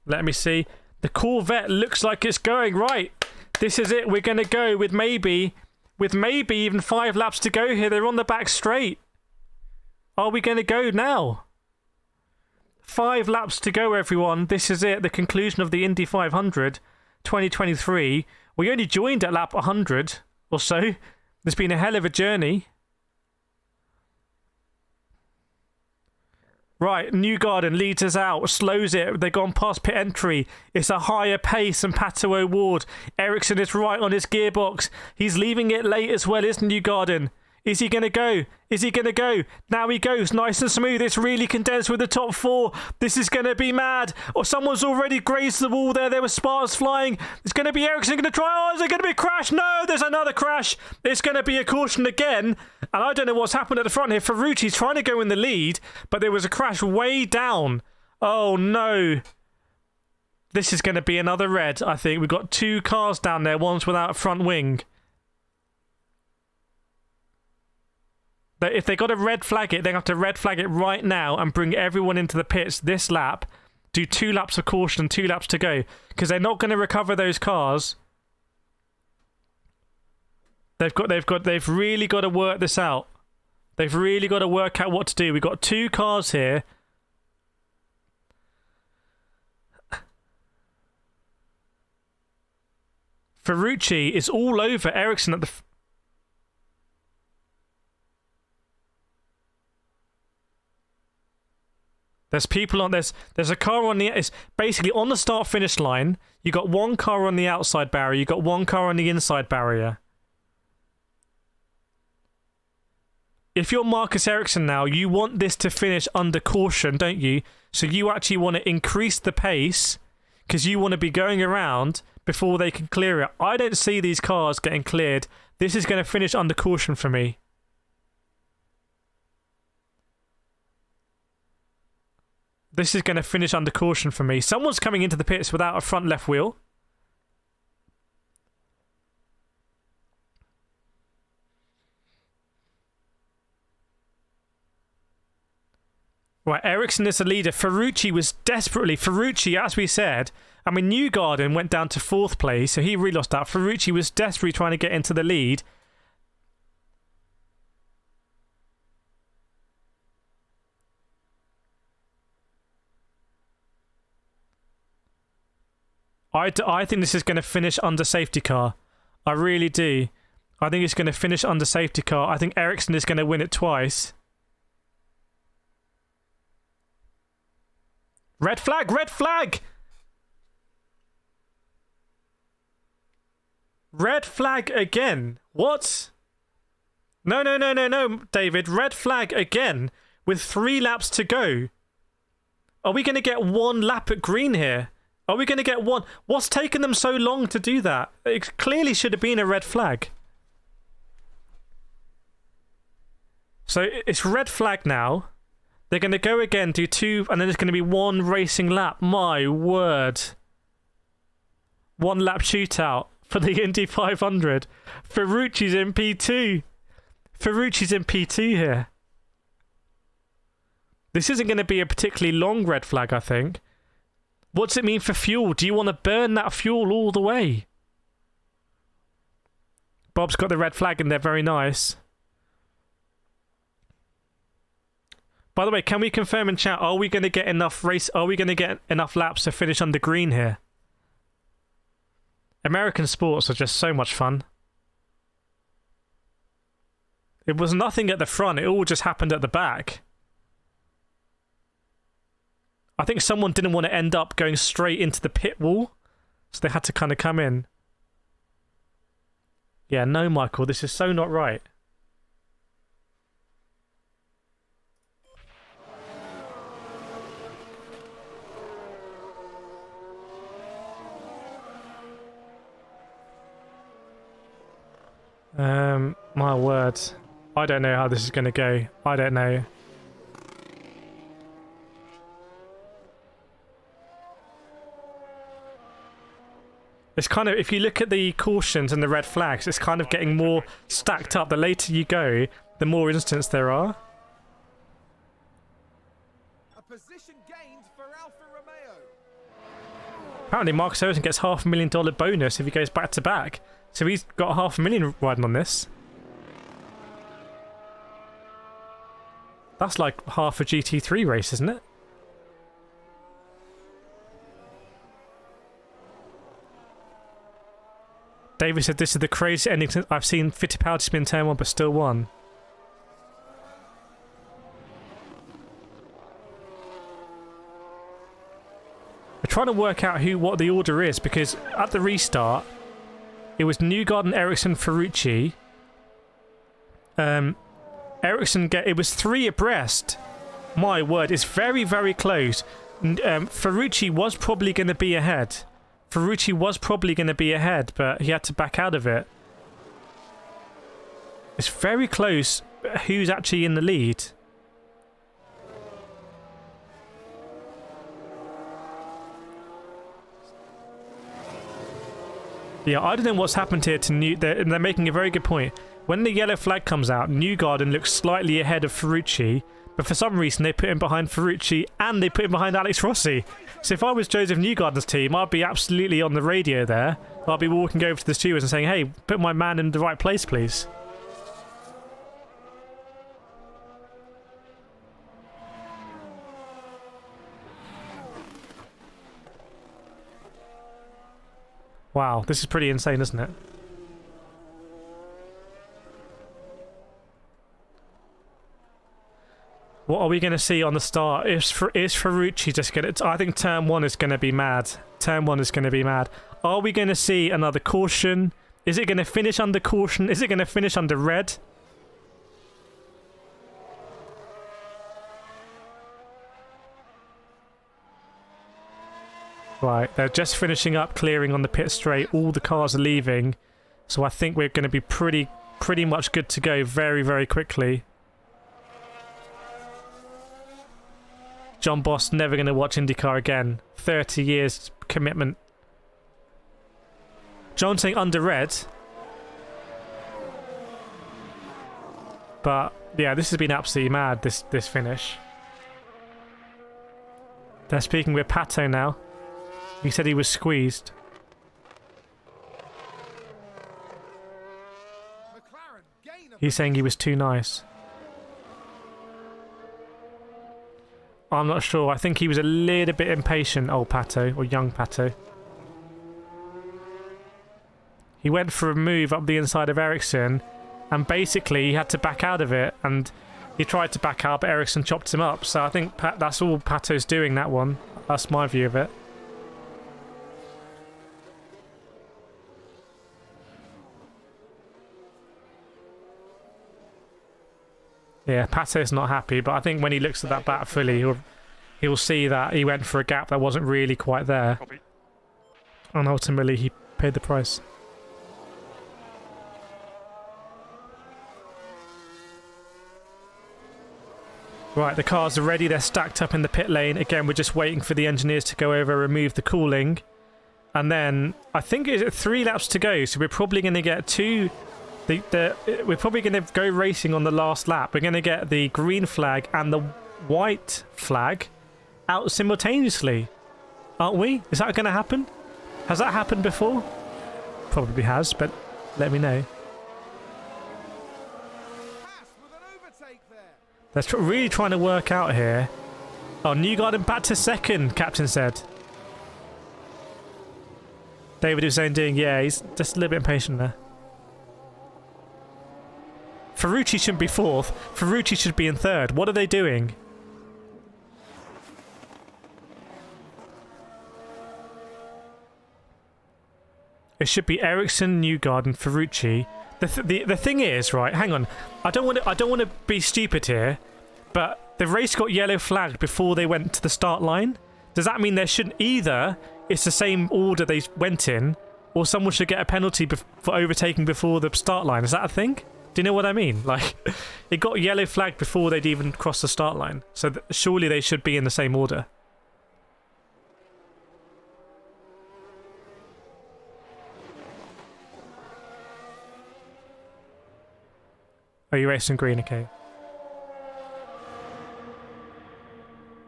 Let me see. The Corvette looks like it's going. Right. This is it. We're going to go with maybe even 5 laps to go here. They're on the back straight. Are we going to go now? 5 laps to go, everyone. This is it. The conclusion of the Indy 500 2023. We only joined at lap 100 or so. There's been a hell of a journey. Right, Newgarden leads us out, slows it. They've gone past pit entry. It's a higher pace than Pato O'Ward. Erickson is right on his gearbox. He's leaving it late as well, isn't Newgarden? Is he going to go? Is he going to go? Now he goes, nice and smooth. It's really condensed with the top 4. This is going to be mad. Or someone's already grazed the wall there. There were sparks flying. It's going to be Erickson going to try. Oh, is it going to be a crash? No, there's another crash. It's going to be a caution again. And I don't know what's happened at the front here. Ferrucci's trying to go in the lead, but there was a crash way down. Oh, no. This is going to be another red, I think. We've got 2 cars down there. One's without a front wing. But if they got to red flag it, they have to red flag it right now and bring everyone into the pits this lap. Do 2 laps of caution and 2 laps to go. Because they're not going to recover those cars. They've really got to work this out. They've really got to work out what to do. We've got 2 cars here. Ferrucci is all over Erickson at the... There's people on... There's a car on the... It's basically on the start-finish line. You got 1 car on the outside barrier. You got 1 car on the inside barrier. If you're Marcus Erickson now, you want this to finish under caution, don't you? So you actually want to increase the pace because you want to be going around before they can clear it. I don't see these cars getting cleared. This is going to finish under caution for me. This is going to finish under caution for me. Someone's coming into the pits without a front left wheel. Right, Erickson is the leader. Ferrucci was desperately... Ferrucci, as we said... I mean, Newgarden went down to 4th place, so he really lost out. Ferrucci was desperately trying to get into the lead. I think this is going to finish under safety car. I really do. I think it's going to finish under safety car. I think Erickson is going to win it twice. Red flag! Red flag! Red flag again. What? No, David. Red flag again with 3 laps to go. Are we going to get 1 lap at green here? Are we going to get 1? What's taken them so long to do that? It clearly should have been a red flag. So it's red flag now. They're going to go again, do 2, and then there's going to be 1 racing lap. My word. 1 lap shootout for the Indy 500. Ferrucci's in P2. Ferrucci's in P2 here. This isn't going to be a particularly long red flag, I think. What does it mean for fuel? Do you want to burn that fuel all the way? Bob's got the red flag in there, very nice. By the way, can we confirm in chat, are we going to get enough laps to finish under green here? American sports are just so much fun. It was nothing at the front, it all just happened at the back. I think someone didn't want to end up going straight into the pit wall, so they had to kind of come in. Yeah, no, Michael, this is so not right. My word. I don't know how this is going to go. I don't know. It's kind of, if you look at the cautions and the red flags, it's kind of getting more stacked up. The later you go, the more incidents there are.
A position gained for Alfa Romeo.
Apparently Marcus Erickson gets $500,000 bonus if he goes back to back. So he's got $500,000 riding on this. That's like half a GT3 race, isn't it? David said this is the craziest ending I've seen Fittipaldi spin turn 1 but still won. We're trying to work out what the order is, because at the restart it was Newgarden, Erickson, Ferrucci, Erickson it was 3 abreast. My word, it's very, very close. Ferrucci was probably going to be ahead. Ferrucci was probably going to be ahead, but he had to back out of it. It's very close who's actually in the lead. Yeah, I don't know what's happened here to New... They're making a very good point. When the yellow flag comes out, Newgarden looks slightly ahead of Ferrucci, but for some reason they put him behind Ferrucci and they put him behind Alex Rossi. So if I was Joseph Newgarden's team, I'd be absolutely on the radio there. I'd be walking over to the stewards and saying, hey, put my man in the right place, please. Wow, this is pretty insane, isn't it? What are we going to see on the start? Is Ferrucci just going to... I think turn 1 is going to be mad. Turn 1 is going to be mad. Are we going to see another caution? Is it going to finish under caution? Is it going to finish under red? Right, they're just finishing up clearing on the pit straight. All the cars are leaving. So I think we're going to be pretty much good to go very, very quickly. John Boss never going to watch IndyCar again. 30 years commitment. John saying under red. But yeah, this has been absolutely mad, this finish. They're speaking with Pato now. He said he was squeezed. He's saying he was too nice. I'm not sure. I think he was a little bit impatient, old Pato, or young Pato. He went for a move up the inside of Erickson, and basically he had to back out of it, and he tried to back out, but Erickson chopped him up. So I think that's all Pato's doing, that one. That's my view of it. Yeah, Pato's not happy, but I think when he looks at that bat fully, he'll see that he went for a gap that wasn't really quite there.
Copy.
And ultimately, he paid the price. Right, the cars are ready. They're stacked up in the pit lane. Again, we're just waiting for the engineers to go over, remove the cooling. And then, I think it's 3 laps to go, so we're probably going to get 2... we're probably going to go racing on the last lap. We're going to get the green flag and the white flag out simultaneously. Aren't we? Is that going to happen? Has that happened before? Probably has, but let me know. They're really trying to work out here. Oh, Newgarden back to second, Captain said. David was saying, yeah, he's just a little bit impatient there. Ferrucci shouldn't be 4th. Ferrucci should be in 3rd. What are they doing? It should be Erickson, Newgarden, Ferrucci. The thing is, right? Hang on. I don't want to be stupid here, but the race got yellow flagged before they went to the start line. Does that mean there shouldn't either? It's the same order they went in, or someone should get a penalty for overtaking before the start line. Is that a thing? Do you know what I mean? Like, it got yellow flagged before they'd even crossed the start line. So surely they should be in the same order. Are you racing green? Okay.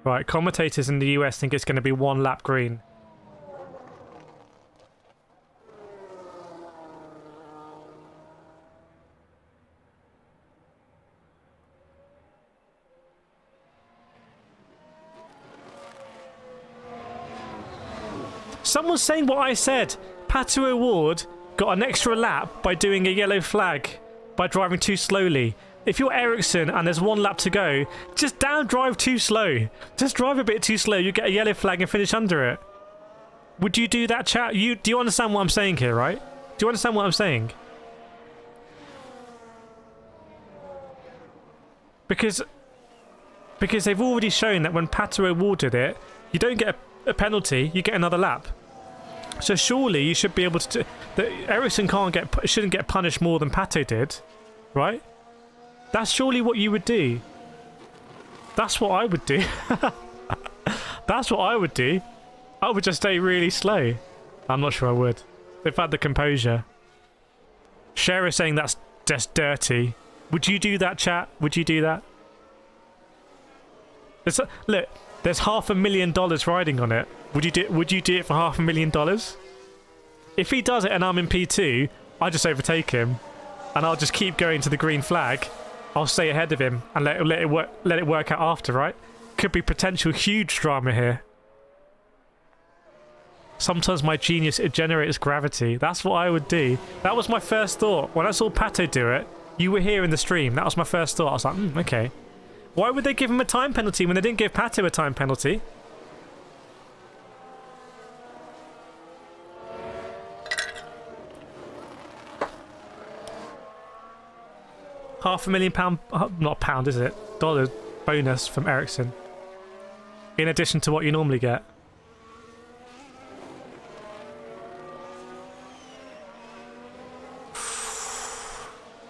Right, commentators in the US think it's going to be 1 lap green. Someone's saying what I said. Pato O'Ward got an extra lap by doing a yellow flag by driving too slowly. If you're Erickson and there's 1 lap to go, just drive too slow. Just drive a bit too slow. You get a yellow flag and finish under it. Would you do that, chat? Do you understand what I'm saying here, right? Do you understand what I'm saying? Because they've already shown that when Pato O'Ward did it, you don't get a penalty, you get another lap. So surely you should be able to... Erickson shouldn't get punished more than Pato did, right? That's surely what you would do. That's what I would do. That's what I would do. I would just stay really slow. I'm not sure I would. They've had the composure. Cher is saying that's just dirty. Would you do that, chat? Would you do that? Look, there's $500,000 riding on it. Would you do it for $500,000? If he does it and I'm in P2, I just overtake him, and I'll just keep going to the green flag. I'll stay ahead of him and let it work out after, right? Could be potential huge drama here. Sometimes my genius, it generates gravity. That's what I would do. That was my first thought. When I saw Pato do it, you were here in the stream. That was my first thought. I was like, okay. Why would they give him a time penalty when they didn't give Pato a time penalty? £500,000, not pound, is it? Dollar bonus from Erickson. In addition to what you normally get.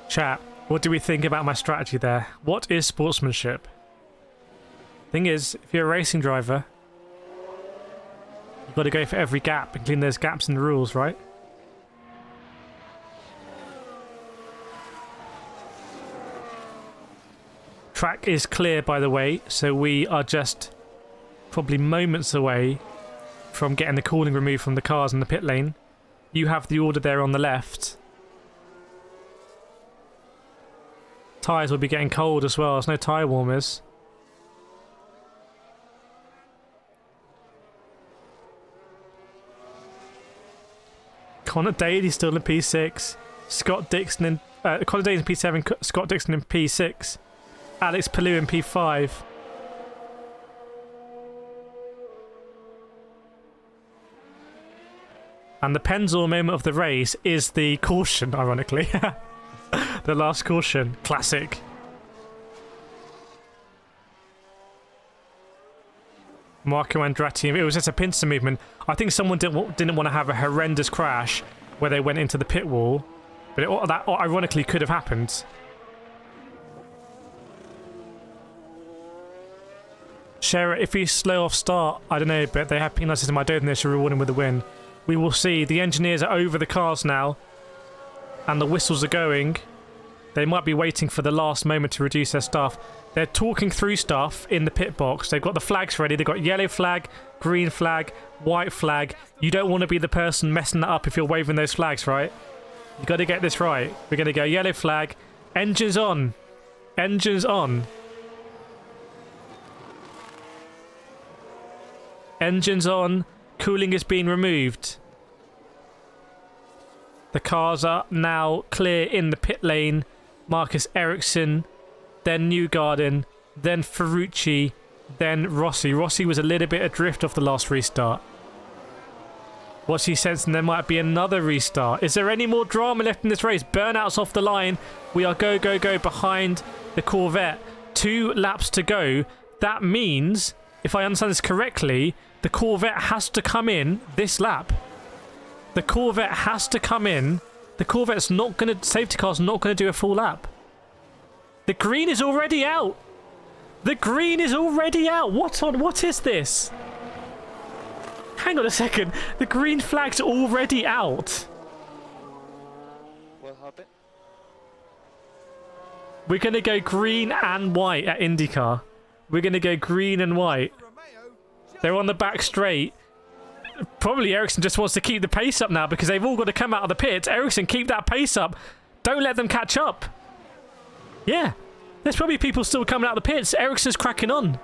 Chat, what do we think about my strategy there? What is sportsmanship? Thing is, if you're a racing driver, you've got to go for every gap and clean those gaps in the rules, right? Track is clear, by the way, so we are just probably moments away from getting the cooling removed from the cars in the pit lane. You have the order there on the left. Tyres will be getting cold as well. There's no tyre warmers. Connor Daly's still in P6. Scott Dixon in Connor Daly's in P7. Scott Dixon in P6. Alex Palou in P5. And the Penzorn moment of the race is the caution, ironically. The last caution. Classic. Marco Andretti. It was just a pincer movement. I think someone didn't want to have a horrendous crash where they went into the pit wall. But that ironically could have happened. Shara, if we slow off start, I don't know, but they have penalty system. I don't think they should reward him with a win. We will see. The engineers are over the cars now, and the whistles are going. They might be waiting for the last moment to reduce their stuff. They're talking through stuff in the pit box. They've got the flags ready. They've got yellow flag, green flag, white flag. You don't want to be the person messing that up if you're waving those flags, right? You got to get this right. We're going to go yellow flag. Engines on. Engines on. Engines on. Cooling is being removed. The cars are now clear in the pit lane. Marcus Erickson, then Newgarden, then Ferrucci, then Rossi. Rossi was a little bit adrift off the last restart. What's he sensing? There might be another restart. Is there any more drama left in this race? Burnouts off the line. We are go behind the Corvette. 2 laps to go. That means, if I understand this correctly, the Corvette has to come in this lap. The Corvette has to come in. The Corvette's not going to... Safety car's not going to do a full lap. The green is already out. The green is already out. What is this? Hang on a second. The green flag's already out.
What happened?
We're going to go green and white at IndyCar. We're going to go green and white. They're on the back straight. Probably Erickson just wants to keep the pace up now because they've all got to come out of the pits. Erickson, keep that pace up. Don't let them catch up. Yeah. There's probably people still coming out of the pits. Ericsson's cracking on.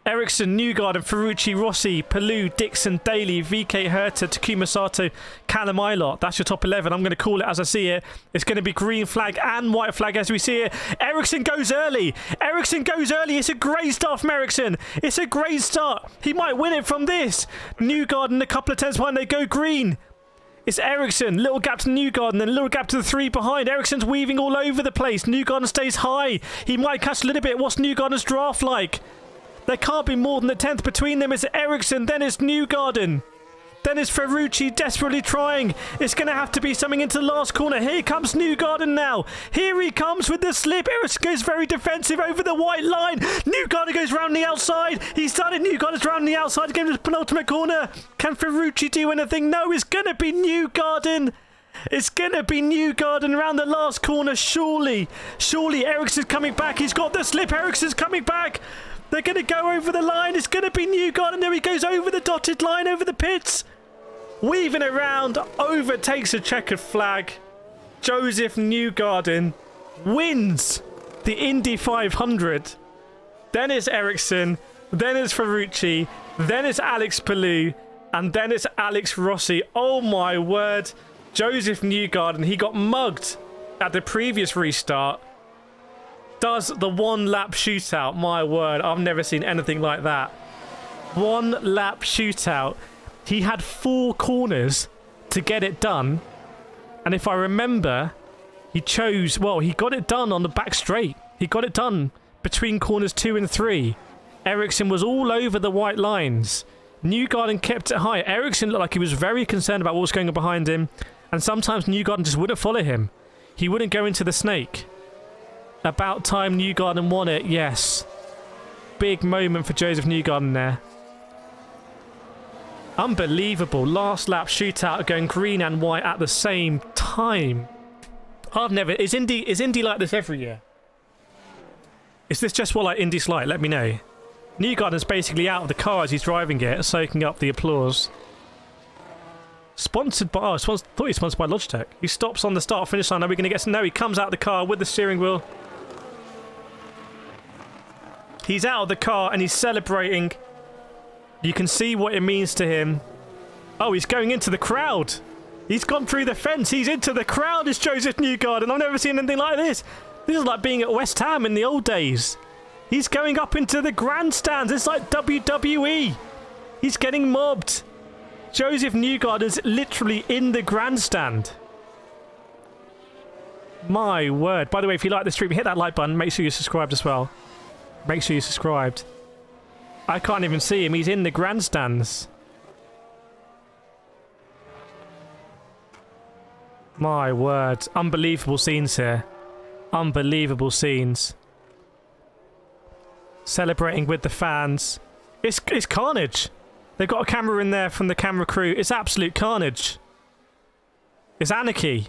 Erickson, Newgarden, Ferrucci, Rossi, Palou, Dixon, Daly, VK Herta, Takuma Sato, Callum Ilott. That's your top 11. I'm going to call it as I see it. It's going to be green flag and white flag as we see it. Erickson goes early. Erickson goes early. It's a great start from Erickson. It's a great start. He might win it from this. Newgarden a couple of tenths behind. They go green. It's Erickson. Little gap to Newgarden, then a little gap to the 3 behind. Erickson's weaving all over the place. Newgarden stays high. He might catch a little bit. What's Newgarden's draft like? There can't be more than a 10th between them. It's Erickson, then it's Newgarden. Then it's Ferrucci desperately trying. It's going to have to be something into the last corner. Here comes Newgarden now. Here he comes with the slip. Erickson goes very defensive over the white line. Newgarden goes round the outside. He's done it. Newgarden's round the outside. Getting to the penultimate corner. Can Ferrucci do anything? No, it's going to be Newgarden. It's going to be Newgarden around the last corner. Surely. Surely Ericsson's coming back. He's got the slip. Ericsson's coming back. They're going to go over the line. It's going to be Newgarden. There he goes over the dotted line, over the pits. Weaving around, overtakes a checkered flag. Joseph Newgarden wins the Indy 500. Then it's Erickson. Then it's Ferrucci. Then it's Alex Palou. And then it's Alex Rossi. Oh my word. Joseph Newgarden, he got mugged at the previous restart. Does the 1 lap shootout. My word, I've never seen anything like that. 1 lap shootout. He had 4 corners to get it done. And if I remember, he chose, well, he got it done on the back straight. He got it done between corners 2 and 3. Erickson was all over the white lines. Newgarden kept it high. Erickson looked like he was very concerned about what was going on behind him. And sometimes Newgarden just wouldn't follow him. He wouldn't go into the snake. About time Newgarden won it, yes. Big moment for Joseph Newgarden there. Unbelievable. Last lap shootout going green and white at the same time. I've never... Is Indy like this every year? Is this just what like Indy's like? Let me know. Newgarden's basically out of the car as he's driving it, soaking up the applause. Sponsored by... Oh, I thought he was sponsored by Logitech. He stops on the start-finish line. Are we going to get some... No, he comes out of the car with the steering wheel. He's out of the car and he's celebrating. You can see what it means to him. Oh, he's going into the crowd. He's gone through the fence. He's into the crowd. It's Joseph Newgarden. I've never seen anything like this. This is like being at West Ham in the old days. He's going up into the grandstands. It's like WWE. He's getting mobbed. Joseph Newgarden's literally in the grandstand. My word. By the way, if you like the stream, hit that like button. Make sure you're subscribed as well. Make sure you're subscribed. I can't even see him. He's in the grandstands. My word. Unbelievable scenes here. Unbelievable scenes. Celebrating with the fans. It's Carnage. They've got a camera in there from the camera crew. It's absolute carnage. It's anarchy.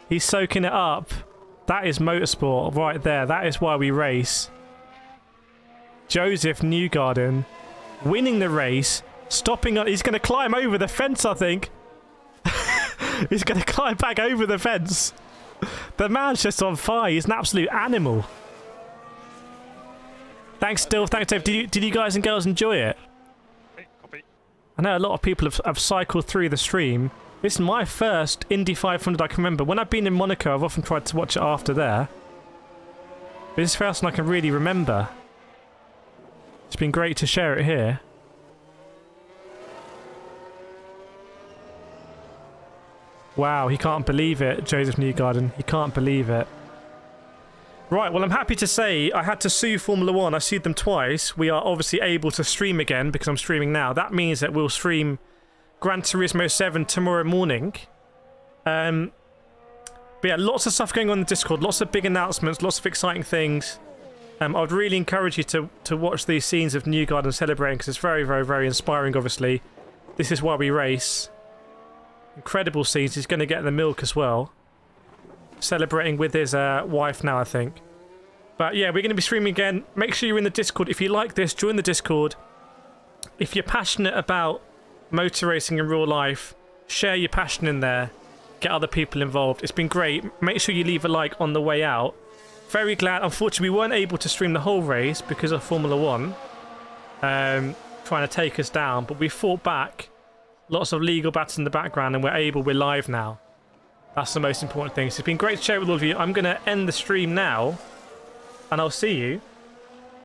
He's soaking it up. That is motorsport right there. That is why we race. Joseph Newgarden winning the race. Stopping on... He's going to climb over the fence, I think. He's going to climb back over the fence. The man's just on fire. He's an absolute animal. Thanks, Still. Thanks, Dave. Did you guys and girls enjoy it?
Copy.
I know a lot of people have cycled through the stream. This is my first Indy 500 I can remember. When I've been in Monaco, I've often tried to watch it after there. But this is the first one I can really remember. It's been great to share it here. Wow, he can't believe it, Joseph Newgarden. He can't believe it. Right, well, I'm happy to say I had to sue Formula 1. I sued them twice. We are obviously able to stream again because I'm streaming now. That means that we'll stream Gran Turismo 7 tomorrow morning. But yeah, lots of stuff going on in the Discord. Lots of big announcements. Lots of exciting things. I'd really encourage you to watch these scenes of Newgarden celebrating because it's very, very, very inspiring, obviously. This is why we race. Incredible scenes. He's going to get the milk as well. Celebrating with his wife now, I think. But yeah, we're going to be streaming again. Make sure you're in the Discord. If you like this, join the Discord. If you're passionate about motor racing in real life, share your passion in there. Get other people involved. It's been great. Make sure you leave a like on the way out. Very glad. Unfortunately, we weren't able to stream the whole race because of Formula 1 trying to take us down. But we fought back. Lots of legal battles in the background, and we're live now. That's the most important thing. So it's been great to share with all of you. I'm going to end the stream now, and I'll see you